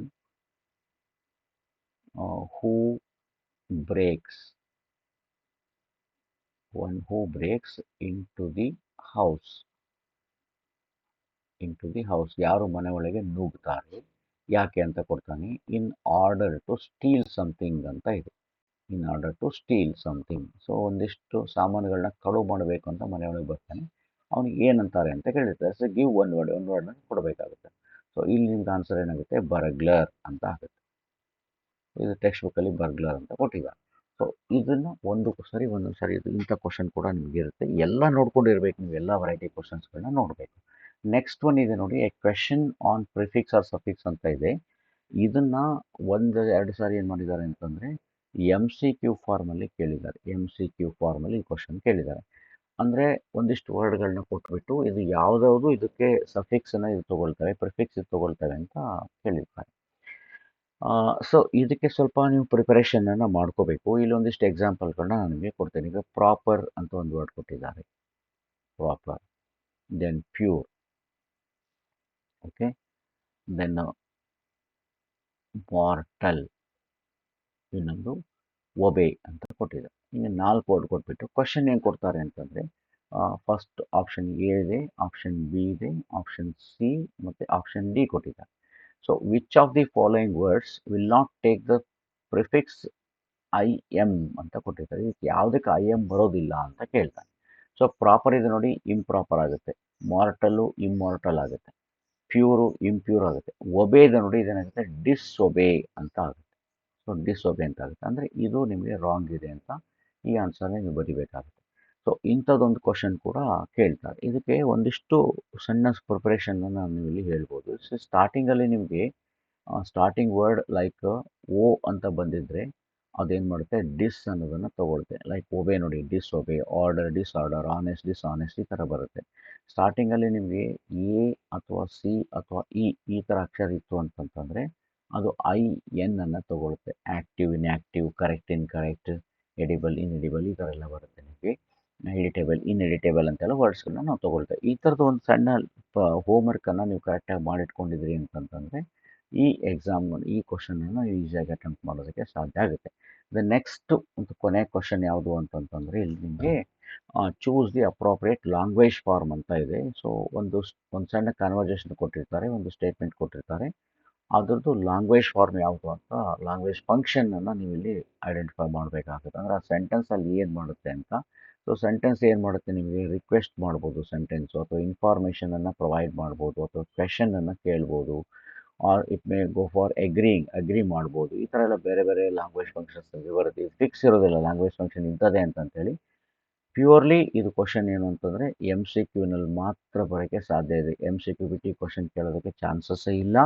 who breaks one who breaks house house ಯಾರು ಮನೆ ಒಳಗೆ ನುಗ್ತಾರೆ ಯಾಕೆ ಅಂತ ಕೊಡ್ತಾನೆ. In order to steal something ಅಂತ ಇದೆ. In order to steal something. So ಒಂದಿಷ್ಟು ಸಾಮಾನುಗಳನ್ನ ಕಳು ಮಾಡಬೇಕು ಅಂತ ಮನೆಯೊಳಗೆ ಬರ್ತಾನೆ. ಅವನಿಗೆ ಏನಂತಾರೆ ಅಂತ ಕೇಳಿರ್ತಾರೆ. ಸೊ ಗಿವ್ ಒನ್ ವರ್ಡ್ನ ಕೊಡಬೇಕಾಗುತ್ತೆ. ಸೊ ಇಲ್ಲಿ ನಿಮ್ಗೆ ಆನ್ಸರ್ ಏನಾಗುತ್ತೆ, ಬರ್ಗ್ಲರ್ ಅಂತ ಆಗುತ್ತೆ. ಇದು ಟೆಕ್ಸ್ಟ್ ಬುಕ್ಕಲ್ಲಿ ಬರ್ಗ್ಲರ್ ಅಂತ ಕೊಟ್ಟಿದ್ದಾರೆ. ಸೊ ಇದನ್ನು ಒಂದೊಂದು ಸರಿ ಇದು ಇಂಥ ಕ್ವಶನ್ ಕೂಡ ನಿಮಗೆ ಇರುತ್ತೆ. ಎಲ್ಲ ನೋಡ್ಕೊಂಡಿರ್ಬೇಕು, ನೀವು ಎಲ್ಲ ವೆರೈಟಿ ಕ್ವಶನ್ಸ್ಗಳನ್ನ ನೋಡಬೇಕು. ನೆಕ್ಸ್ಟ್ ಒನ್ ಇದೆ ನೋಡಿ, a question on prefix or suffix ಅಂತ ಇದೆ. ಇದನ್ನ 1-2 ಸಾರಿ ಏನು ಮಾಡಿದ್ದಾರೆ ಅಂತಂದರೆ MCQ ಫಾರ್ಮಲ್ಲಿ ಕೇಳಿದ್ದಾರೆ. MCQ ಫಾರ್ಮಲ್ಲಿ ಈ ಕ್ವಶನ್ ಕೇಳಿದ್ದಾರೆ. ಅಂದರೆ ಒಂದಿಷ್ಟು ವರ್ಡ್ಗಳನ್ನ ಕೊಟ್ಬಿಟ್ಟು ಇದು ಯಾವುದಾವುದು ಇದಕ್ಕೆ ಸಫಿಕ್ಸನ್ನು ಇದು ತೊಗೊಳ್ತಾರೆ, ಪ್ರಿಫಿಕ್ಸ್ ಇದು ತೊಗೊಳ್ತಾರೆ ಅಂತ ಕೇಳಿರ್ತಾರೆ. ಸೊ ಇದಕ್ಕೆ ಸ್ವಲ್ಪ ನೀವು ಪ್ರಿಪರೇಷನನ್ನು ಮಾಡ್ಕೋಬೇಕು. ಇಲ್ಲೊಂದಿಷ್ಟು ಎಕ್ಸಾಂಪಲ್ಗಳನ್ನ ನಾನು ನಿಮಗೆ ಕೊಡ್ತೇನೆ. ಈಗ ಪ್ರಾಪರ್ ಅಂತ ಒಂದು ವರ್ಡ್ ಕೊಟ್ಟಿದ್ದಾರೆ, proper. Then pure, okay. Then mortal, ಇನ್ನೊಂದು ಒಬೆ ಅಂತ ಕೊಟ್ಟಿದ್ದಾರೆ. ಇನ್ನು 4 ವರ್ಡ್ ಕೊಟ್ಬಿಟ್ಟು ಕ್ವಶನ್ ಏನು ಕೊಡ್ತಾರೆ ಅಂತಂದರೆ, ಫಸ್ಟ್ ಆಪ್ಷನ್ ಎ ಇದೆ, ಆಪ್ಷನ್ ಬಿ ಇದೆ, ಆಪ್ಷನ್ ಸಿ ಮತ್ತು ಆಪ್ಷನ್ ಡಿ ಕೊಟ್ಟಿದ್ದಾರೆ. So which of the following words will not take the prefix IM ಅಂತ ಕೊಟ್ಟಿರ್ತಾರೆ. ಇದಕ್ಕೆ ಯಾವುದಕ್ಕೆ IM ಬರೋದಿಲ್ಲ ಅಂತ ಕೇಳ್ತಾನೆ. ಸೊ ಪ್ರಾಪರ್ ಇದೆ ನೋಡಿ, ಇಂಪ್ರಾಪರ್ ಆಗುತ್ತೆ. ಮಾರ್ಟಲ್ಲು ಇಮ್ಮಾರ್ಟಲ್ ಆಗುತ್ತೆ. ಪ್ಯೂರು ಇಂಪ್ಯೂರ್ ಆಗುತ್ತೆ. ಒಬೆ ಇದೆ ನೋಡಿ, ಇದೇನಾಗುತ್ತೆ, ಡಿಸ್ಒಬೆ ಅಂತ ಆಗುತ್ತೆ. ಸೊ ಡಿಸ್ಒಬೆ ಅಂತ ಆಗುತ್ತೆ. ಅಂದರೆ ಇದು ನಿಮಗೆ ರಾಂಗ್ ಇದೆ ಅಂತ ಈ ಆನ್ಸರ್ನ ನೀವು ಬರಿಬೇಕಾಗುತ್ತೆ. ಸೊ ಇಂಥದ್ದೊಂದು ಕ್ವಶನ್ ಕೂಡ ಕೇಳ್ತಾರೆ. ಇದಕ್ಕೆ ಒಂದಿಷ್ಟು ಸಣ್ಣ ಪ್ರಿಪ್ರೇಷನ್ನ ನೀವು ಇಲ್ಲಿ ಹೇಳ್ಬೋದು. ಸೊ ಸ್ಟಾರ್ಟಿಂಗಲ್ಲಿ ನಿಮಗೆ ಸ್ಟಾರ್ಟಿಂಗ್ ವರ್ಡ್ ಲೈಕ್ ಓ ಅಂತ ಬಂದಿದ್ದರೆ ಅದೇನು ಮಾಡುತ್ತೆ, ಡಿಸ್ ಅನ್ನೋದನ್ನು ತಗೊಳುತ್ತೆ. ಲೈಕ್ ಒಬೆ ನೋಡಿ, ಡಿಸ್ಒಬೆ, ಆರ್ಡರ್ ಡಿಸ್ಆರ್ಡರ್, ಆನೆಸ್ಟ್ ಡಿಸ್ಆನೆಸ್ಟ್ ಈ ಥರ ಬರುತ್ತೆ. ಸ್ಟಾರ್ಟಿಂಗಲ್ಲಿ ನಿಮಗೆ ಎ ಅಥವಾ ಸಿ ಅಥವಾ ಈ ಥರ ಅಕ್ಷರ ಇತ್ತು ಅಂತಂತಂದರೆ ಅದು IN ಅನ್ನು ತಗೊಳುತ್ತೆ. Active inactive, correct incorrect, edible inedible ಈ ಥರ ಎಲ್ಲ ಬರುತ್ತೆ ನಿಮಗೆ. ಎಡಿಟೇಬಲ್ ಇನ್ಎಡಿಟೇಬಲ್ ಅಂತೆಲ್ಲ ವರ್ಡ್ಸ್ಗಳನ್ನ ನಾವು ತೊಗೊಳ್ತೇವೆ. ಈ ಥರದ್ದು ಒಂದು ಸಣ್ಣ ಹೋಮ್ವರ್ಕನ್ನು ನೀವು ಕರೆಕ್ಟಾಗಿ ಮಾಡಿಟ್ಕೊಂಡಿದ್ರಿ ಅಂತಂತಂದರೆ ಈ ಈ ಕ್ವಶನನ್ನು ಈಸಿಯಾಗಿ ಅಟೆಂಪ್ಟ್ ಮಾಡೋದಕ್ಕೆ ಸಾಧ್ಯ ಆಗುತ್ತೆ. ದ ನೆಕ್ಸ್ಟ್ ಒಂದು ಕೊನೆ ಕ್ವಶನ್ ಯಾವುದು ಅಂತಂತಂದರೆ, ಇಲ್ಲಿ ನಿಮಗೆ choose the appropriate language form ಅಂತ ಇದೆ. ಸೊ ಒಂದು ಸಣ್ಣ ಕನ್ವರ್ಜೇಷನ್ ಕೊಟ್ಟಿರ್ತಾರೆ, ಒಂದು ಸ್ಟೇಟ್ಮೆಂಟ್ ಕೊಟ್ಟಿರ್ತಾರೆ. ಅದರದ್ದು ಲ್ಯಾಂಗ್ವೇಜ್ ಫಾರ್ಮ್ ಯಾವುದು ಅಂತ, ಲ್ಯಾಂಗ್ವೇಜ್ ಫಂಕ್ಷನನ್ನು ನೀವು ಇಲ್ಲಿ ಐಡೆಂಟಿಫೈ ಮಾಡಬೇಕಾಗುತ್ತೆ. ಅಂದರೆ ಆ ಸೆಂಟೆನ್ಸಲ್ಲಿ ಏನು ಮಾಡುತ್ತೆ ಅಂತ. ಸೊ ಸೆಂಟೆನ್ಸ್ ಏನು ಮಾಡುತ್ತೆ, ನಿಮಗೆ ರಿಕ್ವೆಸ್ಟ್ ಮಾಡ್ಬೋದು ಸೆಂಟೆನ್ಸು, ಅಥವಾ ಇನ್ಫಾರ್ಮೇಷನನ್ನು ಪ್ರೊವೈಡ್ ಮಾಡ್ಬೋದು, ಅಥವಾ ಕ್ವೆಶನನ್ನು ಕೇಳ್ಬೋದು, or it may go for agree ಮಾಡ್ಬೋದು. ಈ ಥರ ಎಲ್ಲ ಬೇರೆ ಬೇರೆ ಲ್ಯಾಂಗ್ವೇಜ್ ಫಂಕ್ಷನ್ಸ್ ಬರುತ್ತೆ. ಇದು ಫಿಕ್ಸ್ ಇರೋದಿಲ್ಲ ಲ್ಯಾಂಗ್ವೇಜ್ ಫಂಕ್ಷನ್ ಇಂಥದ್ದೇ ಅಂತಂತೇಳಿ. ಪ್ಯೂರ್ಲಿ ಇದು ಕ್ವಶನ್ ಏನು ಅಂತಂದರೆ MCQನಲ್ಲಿ ಮಾತ್ರ ಬರೋಕ್ಕೆ ಸಾಧ್ಯ ಇದೆ. MCQ ಬಿಟ್ಟು ಕ್ವಶನ್ ಕೇಳೋದಕ್ಕೆ ಚಾನ್ಸಸ್ಸೇ ಇಲ್ಲ.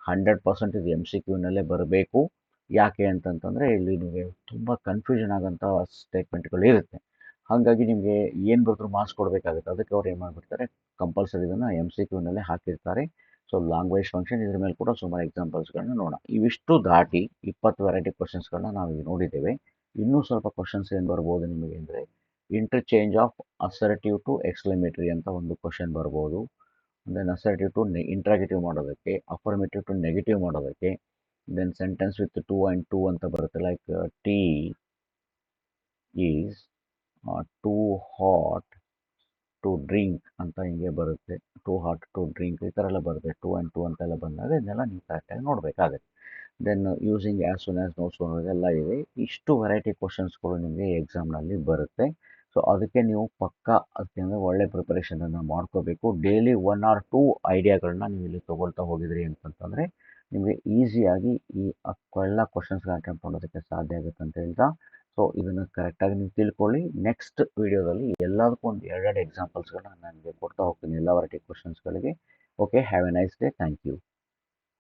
100% ಇದು MCQನಲ್ಲೇ ಬರಬೇಕು. ಯಾಕೆ ಅಂತಂತಂದರೆ ಇಲ್ಲಿ ನಿಮಗೆ ತುಂಬ ಕನ್ಫ್ಯೂಷನ್ ಆಗೋಂಥ ಸ್ಟೇಟ್ಮೆಂಟ್ಗಳು ಇರುತ್ತೆ. ಹಾಗಾಗಿ ನಿಮಗೆ ಏನು ಬರೆದ್ರೂ ಮಾರ್ಕ್ಸ್ ಕೊಡಬೇಕಾಗುತ್ತೆ. ಅದಕ್ಕೆ ಅವ್ರು ಏನು ಮಾಡಿಬಿಡ್ತಾರೆ, ಕಂಪಲ್ಸರಿ ಇದನ್ನು MCQನಲ್ಲೇ ಹಾಕಿರ್ತಾರೆ. ಸೊ ಲ್ಯಾಂಗ್ವೇಜ್ ಫಂಕ್ಷನ್, ಇದ್ರ ಮೇಲೆ ಕೂಡ ಸುಮಾರು ಎಕ್ಸಾಂಪಲ್ಸ್ಗಳನ್ನ ನೋಡೋಣ. ಇವಿಷ್ಟು ದಾಟಿ 20 ವೆರೈಟಿ ಕ್ವಶನ್ಸ್ಗಳನ್ನ ನಾವು ಈಗ ನೋಡಿದ್ದೇವೆ. ಇನ್ನೂ ಸ್ವಲ್ಪ ಕ್ವಶನ್ಸ್ ಏನು ಬರ್ಬೋದು ನಿಮಗೆ ಅಂದರೆ, interchange of assertive to exclamatory ಅಂತ ಒಂದು ಕ್ವಶನ್ ಬರ್ಬೋದು. ದೆನ್ ಅಸರ್ಟಿವ್ ಟು ಇಂಟ್ರಾಗೇಟಿವ್ ಮಾಡೋದಕ್ಕೆ, ಅಫರ್ಮೇಟಿವ್ ಟು ನೆಗೆಟಿವ್ ಮಾಡೋದಕ್ಕೆ. Then sentence with too and to ಅಂತ ಬರುತ್ತೆ. Like tea is too hot to drink ಅಂತ ಹಿಂಗೆ ಬರುತ್ತೆ. ಟೂ ಹಾಟ್ ಟು ಡ್ರಿಂಕ್ ಈ ಥರ ಎಲ್ಲ ಬರುತ್ತೆ. ಟು ಆ್ಯಂಡ್ ಟು ಅಂತೆಲ್ಲ ಬಂದಾಗ ಇದನ್ನೆಲ್ಲ ನೀವು ಕರೆಕ್ಟಾಗಿ ನೋಡಬೇಕಾಗುತ್ತೆ. Then using as soon as, no soon ಇದೆಲ್ಲ ಇದೆ. ಇಷ್ಟು ವೆರೈಟಿ ಕ್ವಶನ್ಸ್ಗಳು ನಿಮಗೆ ಎಕ್ಸಾಮ್ನಲ್ಲಿ ಬರುತ್ತೆ. ಸೊ ಅದಕ್ಕೆ ನೀವು ಅದಕ್ಕೆ ಅಂದರೆ ಒಳ್ಳೆ ಪ್ರಿಪರೇಷನನ್ನು ಮಾಡ್ಕೋಬೇಕು. ಡೈಲಿ 1 or 2 ಐಡಿಯಾಗಳನ್ನ ನೀವು ಇಲ್ಲಿ ತೊಗೊಳ್ತಾ ಹೋಗಿದ್ರಿ ಅಂತಂತಂದರೆ ನಿಮಗೆ ಈಸಿಯಾಗಿ ಈ ಎಲ್ಲ ಕ್ವಶನ್ಸ್ಗಳನ್ನ ಅಟೆಂಪ್ಟ್ ಮಾಡೋದಕ್ಕೆ ಸಾಧ್ಯ ಆಗುತ್ತೆ ಅಂತ ಹೇಳ್ತಾ, ಸೊ ಇದನ್ನು ಕರೆಕ್ಟಾಗಿ ನೀವು ತಿಳ್ಕೊಳ್ಳಿ. ನೆಕ್ಸ್ಟ್ ವೀಡಿಯೋದಲ್ಲಿ ಎಲ್ಲದಕ್ಕೂ ಒಂದು 2 ಎಕ್ಸಾಂಪಲ್ಸ್ಗಳನ್ನ ನಾನು ನಿಮಗೆ ಕೊಡ್ತಾ ಹೋಗ್ತೀನಿ ಎಲ್ಲ ವೆರೈಟಿ ಕ್ವಶನ್ಸ್ಗಳಿಗೆ. Okay, have a nice day. Thank you.